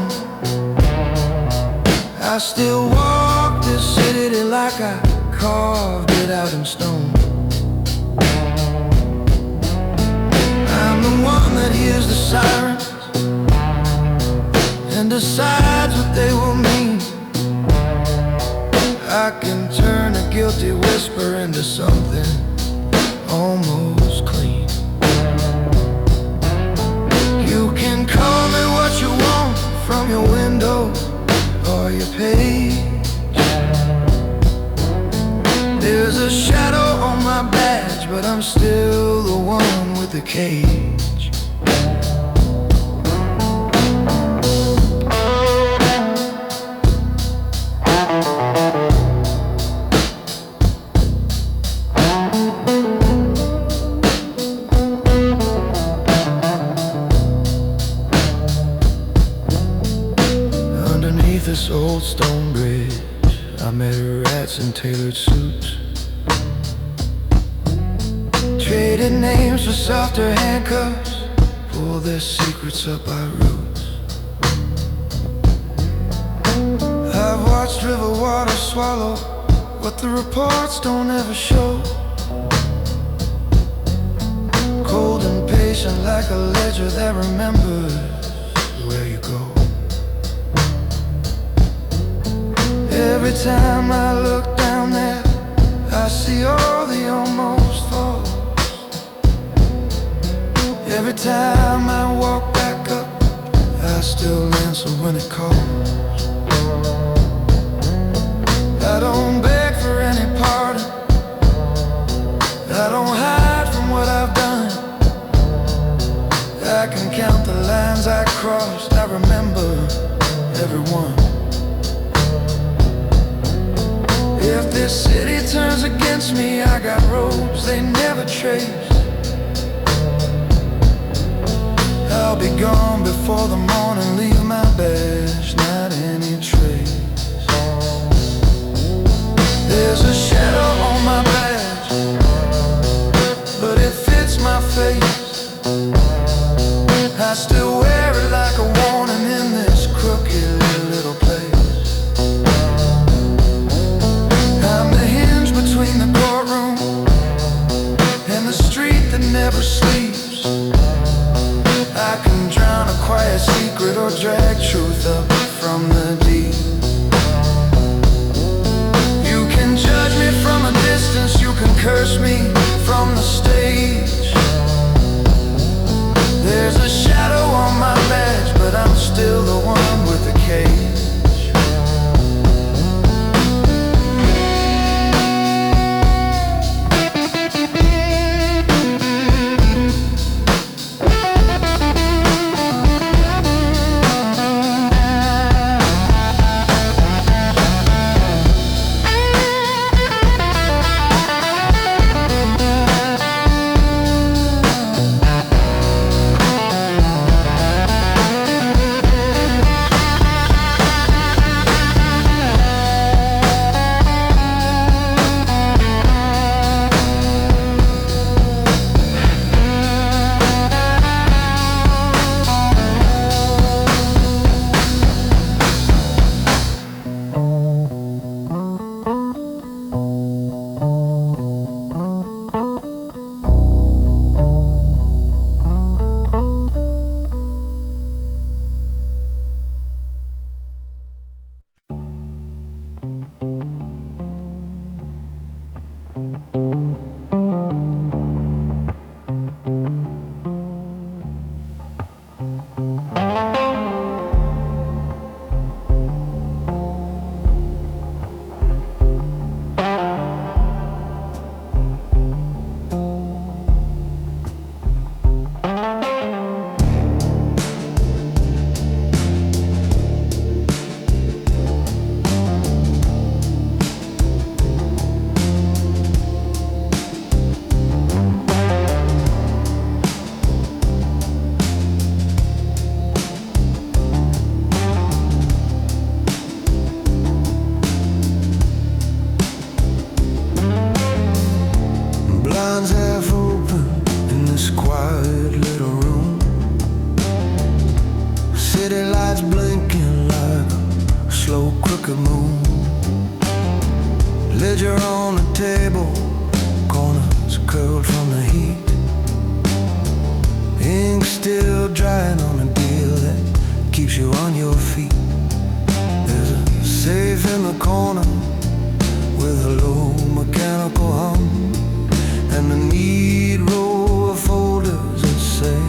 I still walk this city like I carved it out in stone. I'm the one that hears the sirens and decides what they will mean. I can turn a guilty whisper into something almost clean. You can call me what you want from your window or your page. There's a shadow on my badge, but I'm still the one with the cage. This old stone bridge, I met rats in tailored suits, traded names for softer handcuffs, pulled their secrets up by roots. I've watched river water swallow what the reports don't ever show. Cold and patient like a ledger that remembers where you go. Every time I look down there, I see all the almost falls. Every time I walk back up, I still answer when it calls. I don't beg for any pardon, I don't hide from what I've done. I can count the lines I crossed, I remember everyone. If this city turns against me, I got robes they never trace. I'll be gone before the morning, leave my badge, not any trace. There's a shadow on my badge, but it fits my face. I still wear it like a warning in this crooked little place. I'm the hinge between the courtroom and the street that never sleeps. I can drown a quiet secret or drag truth curse me from the stage. There's a shadow on my badge, but I'm still the one with the cage. City lights blinking like a slow crooked moon. Ledger on the table, corners curled from the heat. Ink still drying on a deal that keeps you on your feet. There's a safe in the corner with a low mechanical hum, and a neat row of folders that say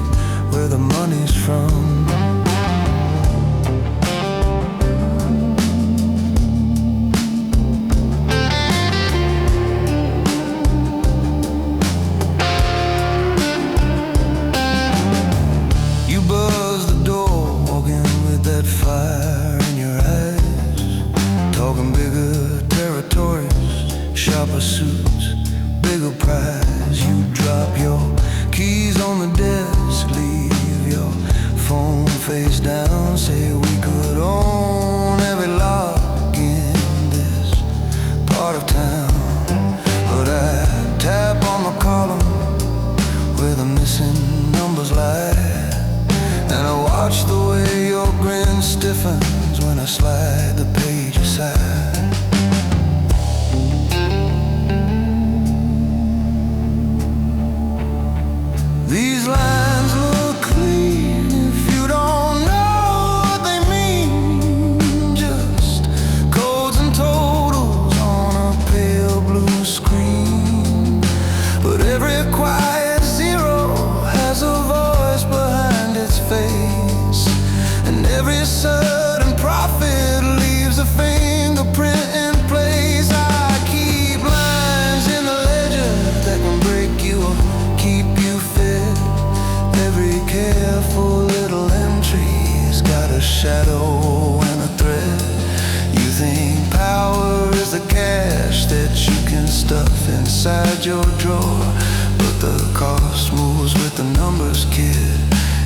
where the money's from. Fire in your eyes, talking bigger territories, sharper suits, bigger prize. You drop your keys on the desk, leave your phone face down, say we could own every lock in this part of town. But I tap on the column where the missing numbers lie, and I watch the way your grin stiffens when I slide the page aside. These lines look clean if you don't know what they mean. Just codes and totals on a pale blue screen. But every quiet zero has a voice behind its face, and every sudden profit leaves a fingerprint in place. I keep lines in the ledger that can break you or keep you fit. Every careful little entry's got a shadow and a thread. You think power is the cash that you can stuff inside your drawer, but the cost moves with the numbers, kid.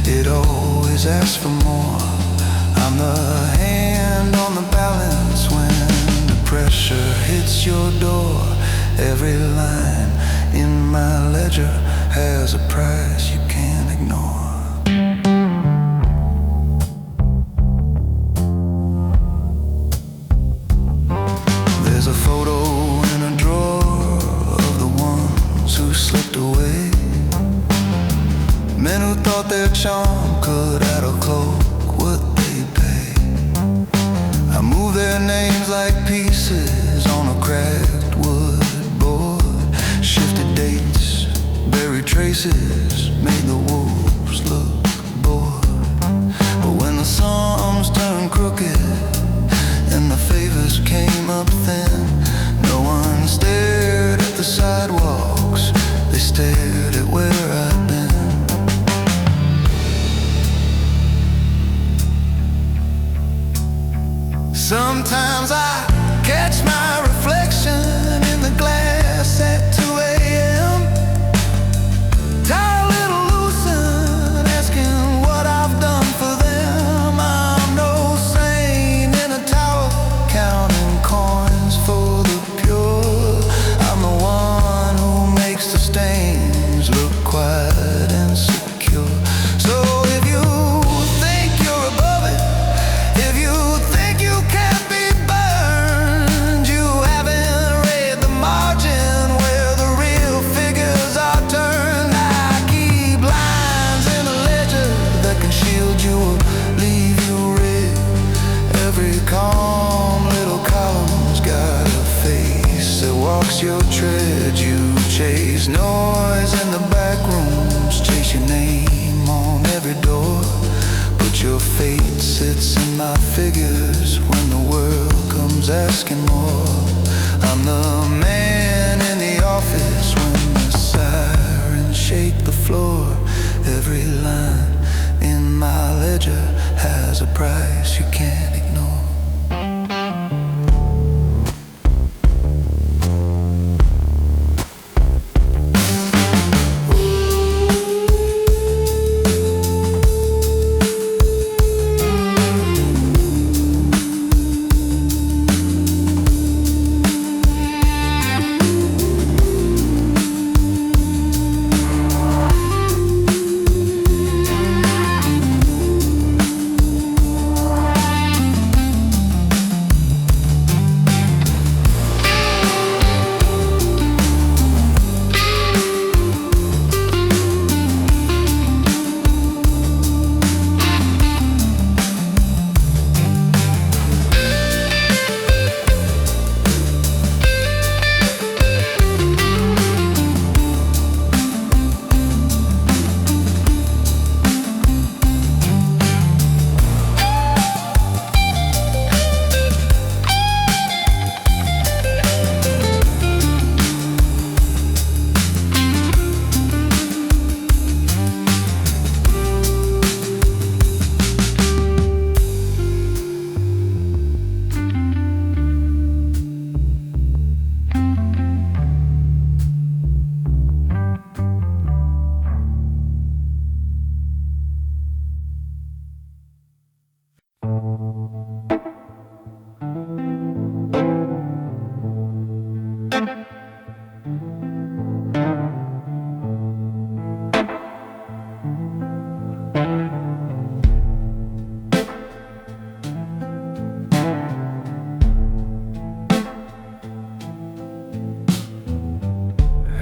It always asks for more. I'm the hand on the balance when the pressure hits your door. Every line in my ledger has a price you can't ignore. There's a photo in a drawer of the ones who slipped away, men who thought their charm could add or cloak what they pay. I move their names like pieces on a cracked wood board, traces made the wolves look bored. But when the sums turned crooked and the favors came up thin, no one stared at the sidewalks, they stared at where I'd been. Sometimes I catch my reflection in the glass at 2 a.m. Tired, a little loosened, asking what I've done for them. I'm no saint in a tower, counting coins for the pure. I'm the one who makes the stains look quiet and secure. So if you think you're above it, if you think you can't be burned, you haven't read the margin where the real figures are turned. I keep lines in a ledger that can shield you or leave you red. Every calm little column's got a face that walks your tread. You chase noise in the back rooms, chase your name on every door, but your fate sits in my figures when the world comes asking more. I'm the man in the office when the sirens shake the floor. Every line in my ledger has a price you can't ignore.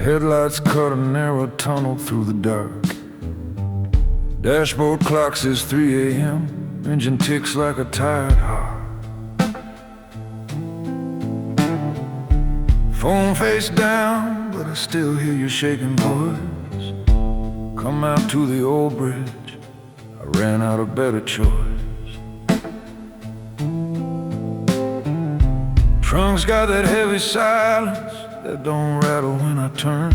Headlights cut a narrow tunnel through the dark. Dashboard clock says 3 a.m. Engine ticks like a tired heart. Phone face down, but I still hear your shaking voice. Come out to the old bridge, I ran out of better choice. Trunk's got that heavy silence that don't rattle when I turn.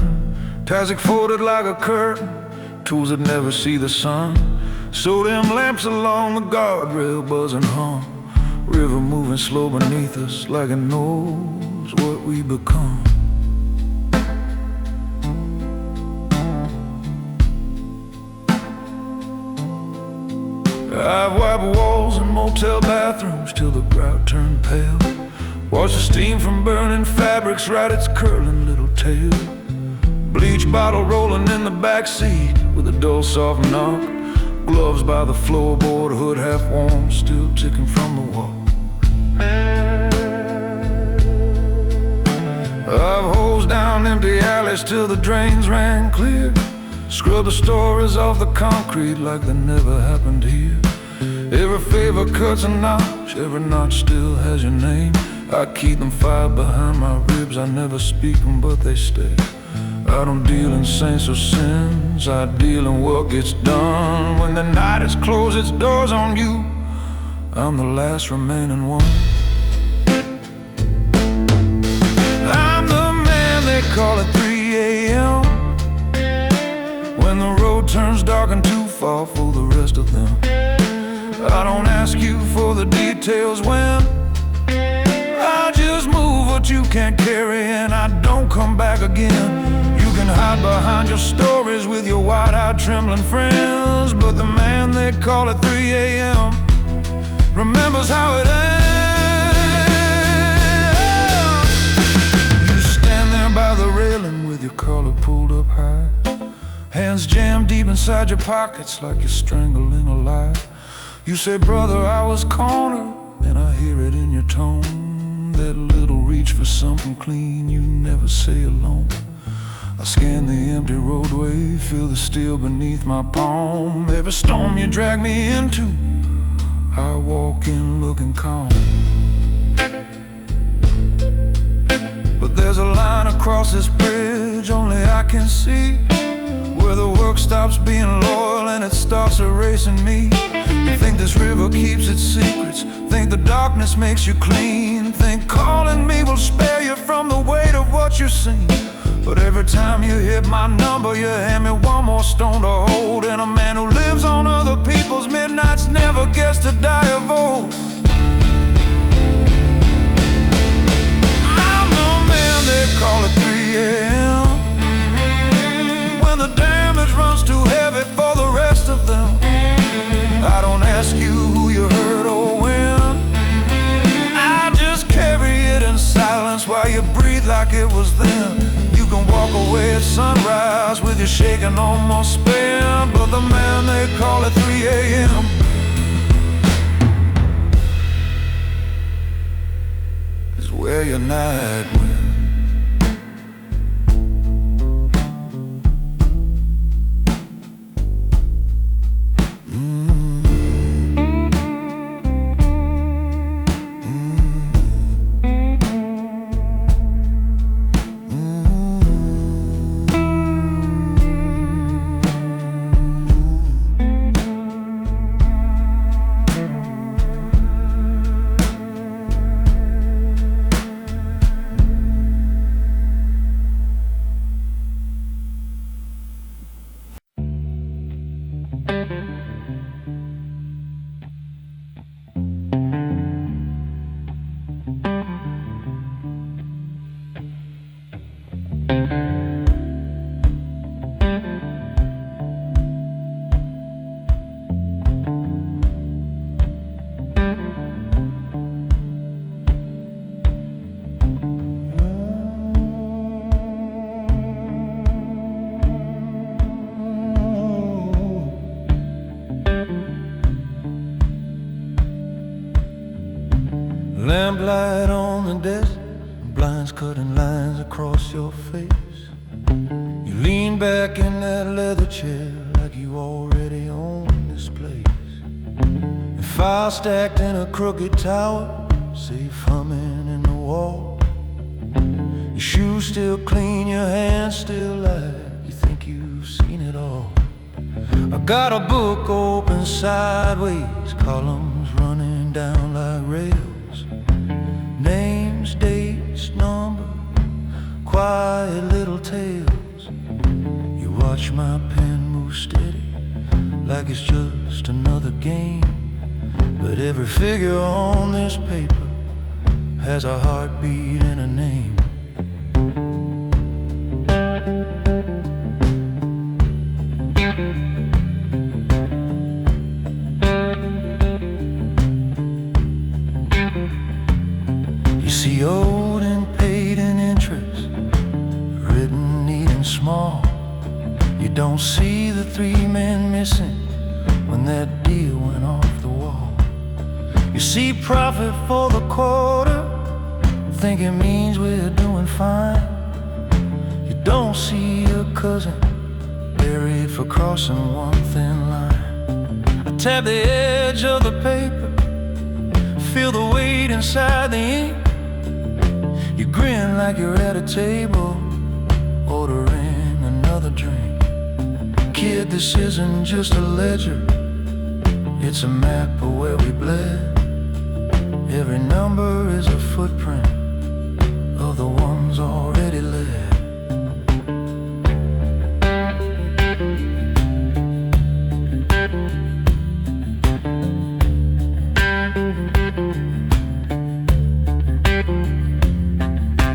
Tastic folded like a curtain, tools that never see the sun. So them lamps along the guardrail buzz and hum. River moving slow beneath us like it knows what we become. I've wiped walls in motel bathrooms till the grout turned pale. Watch the steam from burning fabrics ride its curling little tail. Bleach bottle rolling in the backseat with a dull soft knock. Gloves by the floorboard, hood half warm, still ticking from the wall. I've hosed down empty alleys till the drains ran clear. Scrub the stories off the concrete like they never happened here. Every favor cuts a notch, every notch still has your name. I keep them fired behind my ribs, I never speak them but they stay. I don't deal in saints or sins, I deal in what gets done. When the night has closed its doors on you, I'm the last remaining one. I'm the man they call at 3 a.m. when the road turns dark and too far for the rest of them. I don't ask you for the details when I just move what you can't carry and I don't come back again. You can hide behind your stories with your wide-eyed trembling friends, but the man they call at 3 a.m. remembers how it ends. You stand there by the railing with your collar pulled up high, hands jammed deep inside your pockets like you're strangling a lie. You say, brother, I was cornered, and I hear it in your tone, that little reach for something clean you never say alone. I scan the empty roadway, feel the steel beneath my palm. Every storm you drag me into, I walk in looking calm. But there's a line across this bridge only I can see, where the work stops being loyal and it starts erasing me. You think this river keeps its secrets, think the darkness makes you clean, think calling me will spare you from the weight of what you've seen. But every time you hit my number, you hand me one more stone to hold. And a man who lives on other people's midnights never gets to die of old. I'm the man they call at 3 a.m. when the damage runs too heavy for the rest of them. I don't ask you who you hurt or when, I just carry it in silence while you breathe like it was them. You can walk away at sunrise with your shaking almost spent, but the man they call at 3 a.m. is where your night went. Lamplight on the desk, blinds cutting lines across your face. You lean back in that leather chair like you already own this place. And files stacked in a crooked tower, safe humming in the wall. Your shoes still clean, your hands still light, you think you've seen it all. I got a book open sideways, columns running down like rails. Names, dates, number, quiet little tales. You watch my pen move steady, like it's just another game. But every figure on this paper has a heartbeat and a name. You see owed and paid in interest, written neat and small. You don't see the 3 men missing when that deal went off the wall. You see profit for the quarter, think it means we're doing fine. You don't see your cousin buried for crossing one thin line. I tap the edge of the paper, feel the weight inside the ink. You grin like you're at a table, ordering another drink. Kid, this isn't just a ledger, it's a map of where we bled. Every number is a footprint of the ones already led.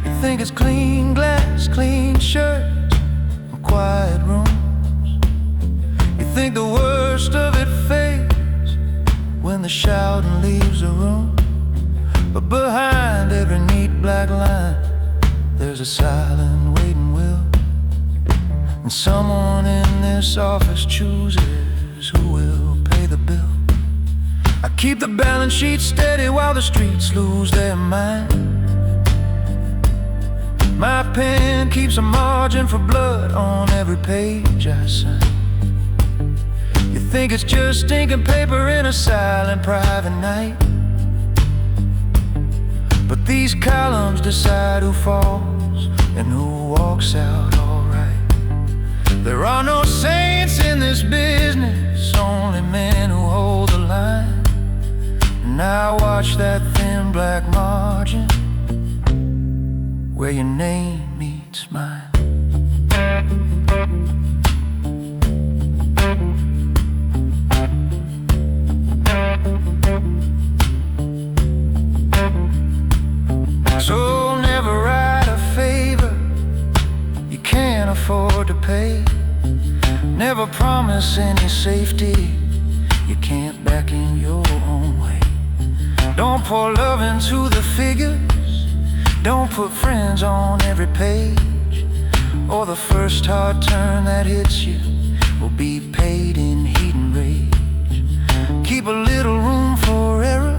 You think it's clean glass, clean shirts, and quiet rooms. You think the worst of it fades when the shouting leaves the room. But behind every neat black line, there's a silent waiting will. And someone in this office chooses who will pay the bill. I keep the balance sheet steady while the streets lose their mind. My pen keeps a margin for blood on every page I sign. You think it's just ink and paper in a silent private night, but these columns decide who falls and who walks out alright. There are no saints in this business, only men who hold the line. And I watch that thin black margin where your name meets mine. So never write a favor you can't afford to pay. Never promise any safety you can't back in your own way. Don't pour love into the figures, don't put friends on every page, or the first hard turn that hits you will be paid in heat and rage. Keep a little room for error,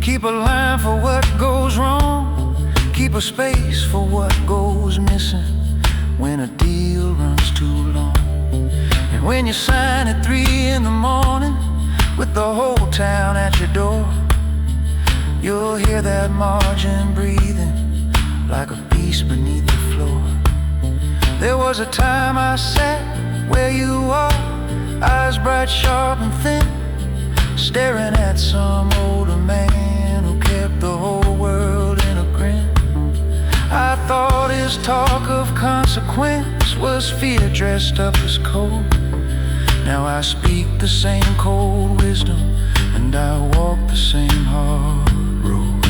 keep a line for what goes wrong, keep a space for what goes missing when a deal runs too long. And when you sign at 3 in the morning with the whole town at your door, you'll hear that margin breathing like a beast beneath the floor. There was a time I sat where you are, eyes bright, sharp and thin, staring at some older man who kept the whole world in a grin. I thought his talk of consequence was fear dressed up as code. Now I speak the same cold wisdom, and I walk the same hard road.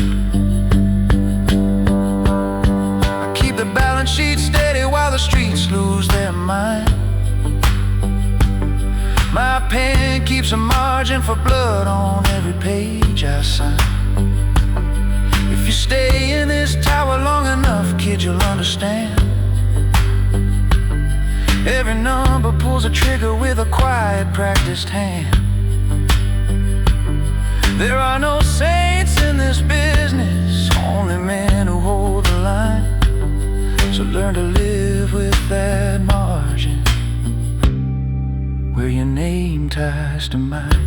I keep the balance sheet steady while the streets lose their mind. My pen keeps a margin for blood on every page I sign. If you stay in this tower long enough, kid, you'll understand. Every number pulls a trigger with a quiet, practiced hand. There are no saints in this business, only men who hold the line. So learn to live with that margin where your name ties to mine.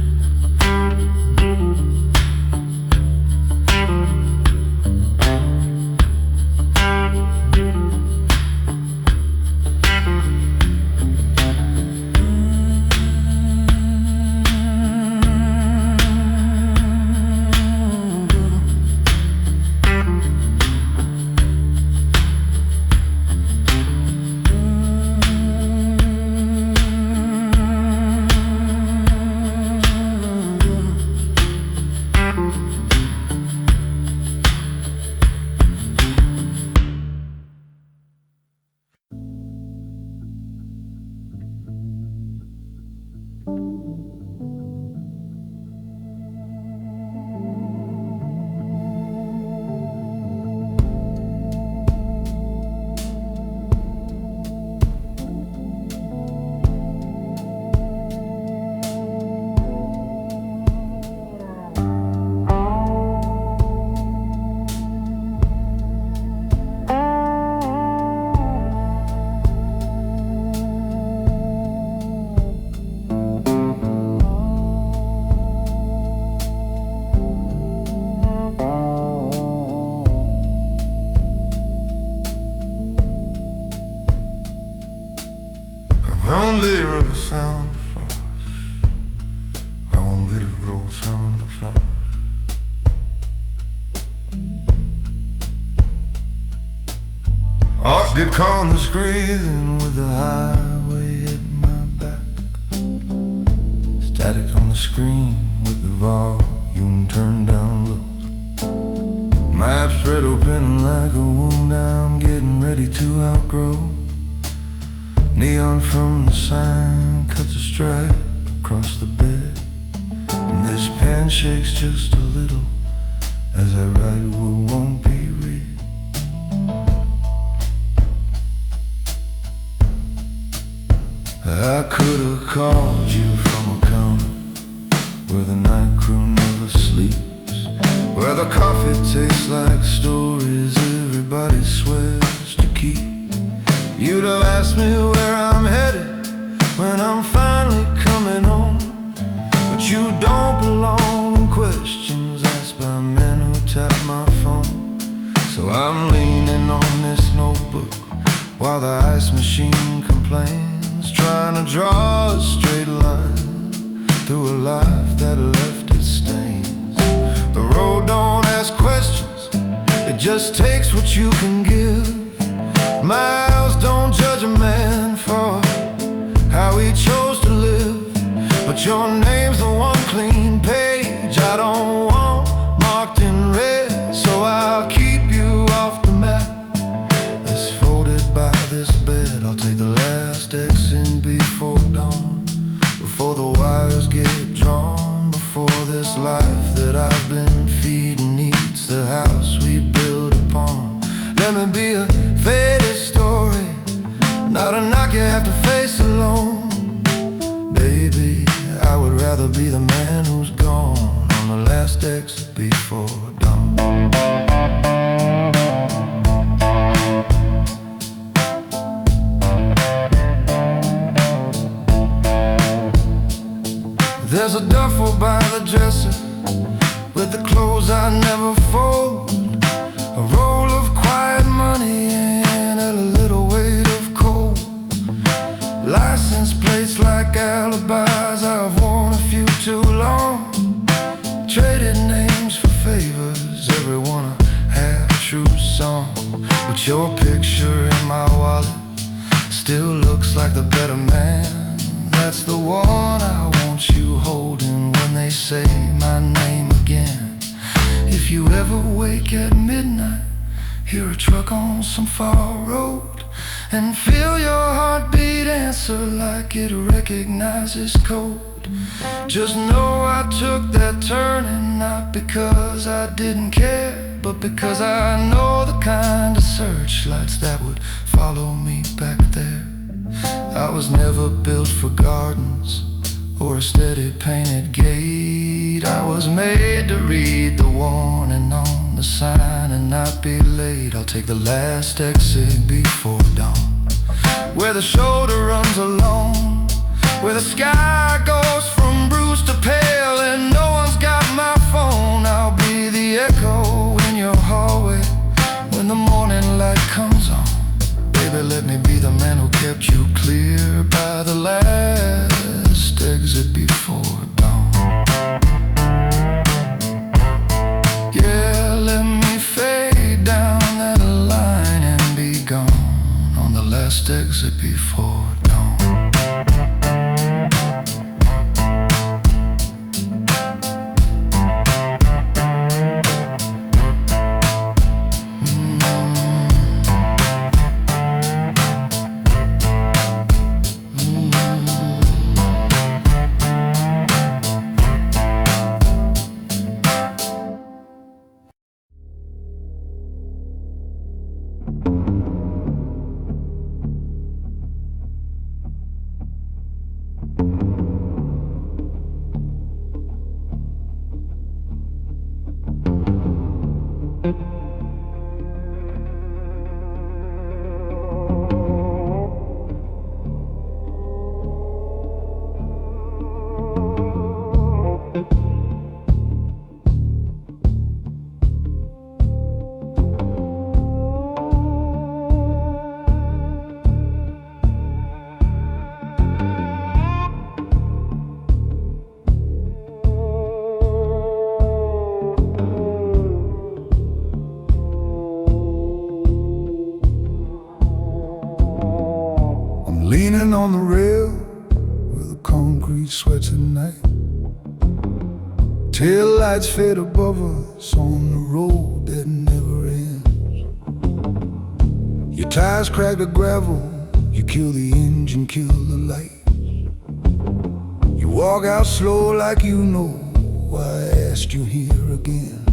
only river sound flows. I won't let it roll sound the flow. Off get corners grazing with the highway at my back. Static on the screen with the volume turned down low. Map spread open like a wound I'm getting ready to outgrow. Neon from the sign cuts a stripe across the bed, and this pen shakes just a little as I write what won't be read. I could have called you from a counter where the night crew never sleeps, where the coffee tastes like stories everybody swears to keep. You'd have asked me where I'm headed when I'm finally coming home, but you don't belong in questions asked by men who tap my phone. So I'm leaning on this notebook while the ice machine complains, trying to draw a straight line through a life that left its stains. The road don't ask questions, it just takes what you can give. Miles don't judge a man for how he chose to live, but your name's the one clean page I don't want marked in red, so I'll keep you off the map that's folded by this bed. I'll take the last exit before dawn, before the wires get drawn, before this life that I've been feeding eats the house we built upon. Let me be a faded story, not a knock you have to face alone. Baby, I would rather be the man who's gone on the last exit before dawn. There's a duffel by the dresser with the clothes I never fold, a roll of quiet money and a little weight of cold. License plates like alibis, I've worn a few too long. Traded names for favors, everyone a half-true song. But your picture in my wallet still looks like the better man. That's the one I want you holding when they say my name again. If you ever wake at midnight, hear a truck on some far road, and feel your heartbeat answer like it recognizes code, just know I took that turning not because I didn't care, but because I know the kind of searchlights that would follow me back there. I was never built for gardens or a steady painted gate. I was made to read the warning on the sign and not be late. I'll take the last exit before dawn, where the shoulder runs alone, where the sky goes from bruised to pale and no one's got my phone. I'll be the echo in your hallway when the morning light comes on. Baby, let me be the man who kept you clear by the last exit before dawn. Yeah, let me fade down that line and be gone on the last exit before dawn. leaning on the rail where the concrete sweats at night. Tail lights fade above us on the road that never ends. Your tires crack the gravel, you kill the engine, kill the light. You walk out slow like you know why I asked you here again.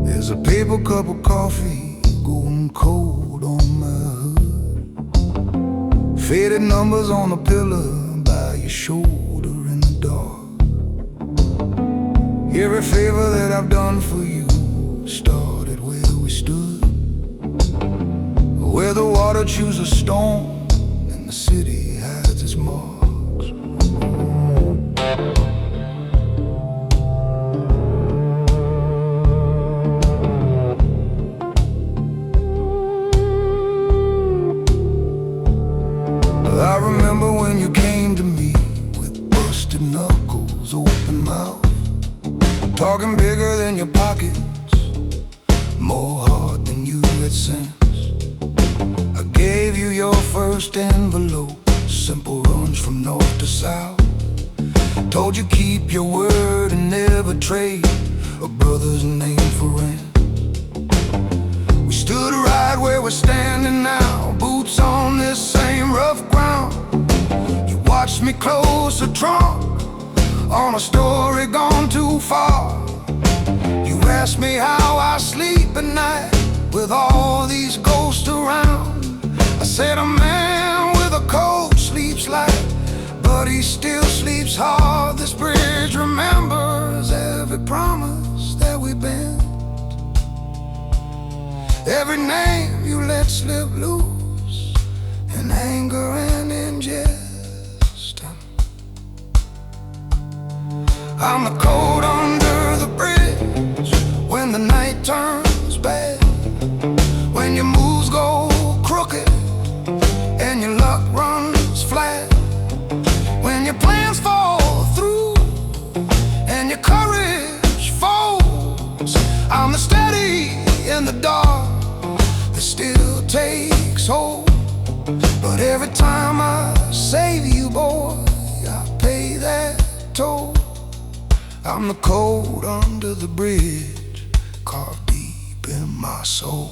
There's a paper cup of coffee going cold on my hood. Faded numbers on the pillar by your shoulder in the dark. Every favor that I've done for you started where we stood, where the water chews a stone and the city hides its marks. I remember when you came to me with busted knuckles, open mouth, talking bigger than your pockets, more heart than you had sense. I gave you your first envelope, simple runs from north to south. Told you keep your word and never trade a brother's name for rent. We stood right where we're standing now, boots on this same rough ground. You watched me close the trunk on a story gone too far. You asked me how I sleep at night with all these ghosts around. I said a man with a cold sleeps light, but he still sleeps hard. This bridge remembers every promise that we bent, every name you let slip loose in anger and in jest. I'm the cold under the bridge when the night turns bad, when your moves go crooked and your luck runs flat, when your plans fall through and your courage folds. I'm the steady in the dark that still takes hold, but every time I save you, boy, I pay that toll. I'm the cold under the bridge, carved deep in my soul.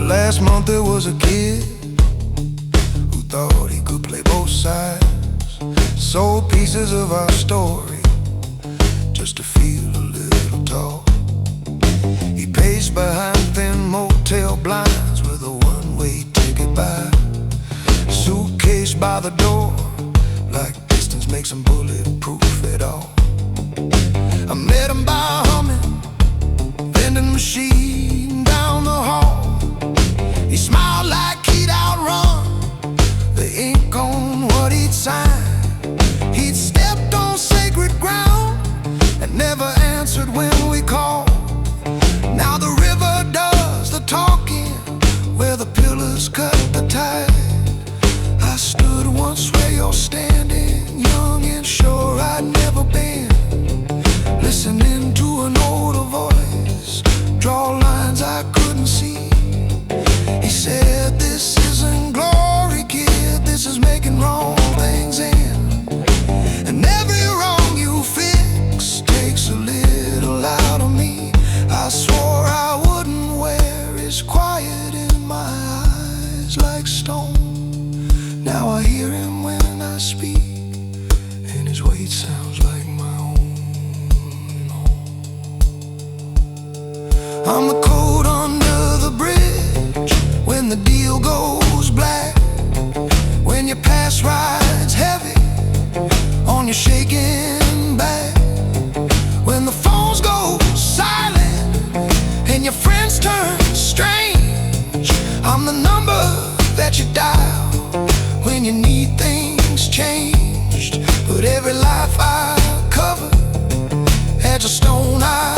Last month there was a kid who thought he could play both sides, sold pieces of our story just to feel a little tall. He paced behind thin motel blinds with a one-way ticket by, suitcase by the door, like distance makes him bulletproof at all. I met him by a humming vending machine down the hall. He smiled like he'd outrun the ink on what he'd signed. He'd stepped on sacred ground and never answered when we called. Now the river does the talking where the pillars cut the tide. I stood once where you're standing, young and sure I'd never been, listening to an older voice draw lines I couldn't see. He said, this isn't glory, kid, this is making wrong things end, and every wrong you fix takes a little out of me. I swore I wouldn't wear his quiet in my eyes like stone. Now I hear him when I speak, and his weight sounds like my own. I'm the cold under the bridge when the deal goes black, when your past rides heavy on your shaking back, when the phones go silent and your friends turn strange. I'm the number that you dial when you need things changed, but every life I cover adds a stone I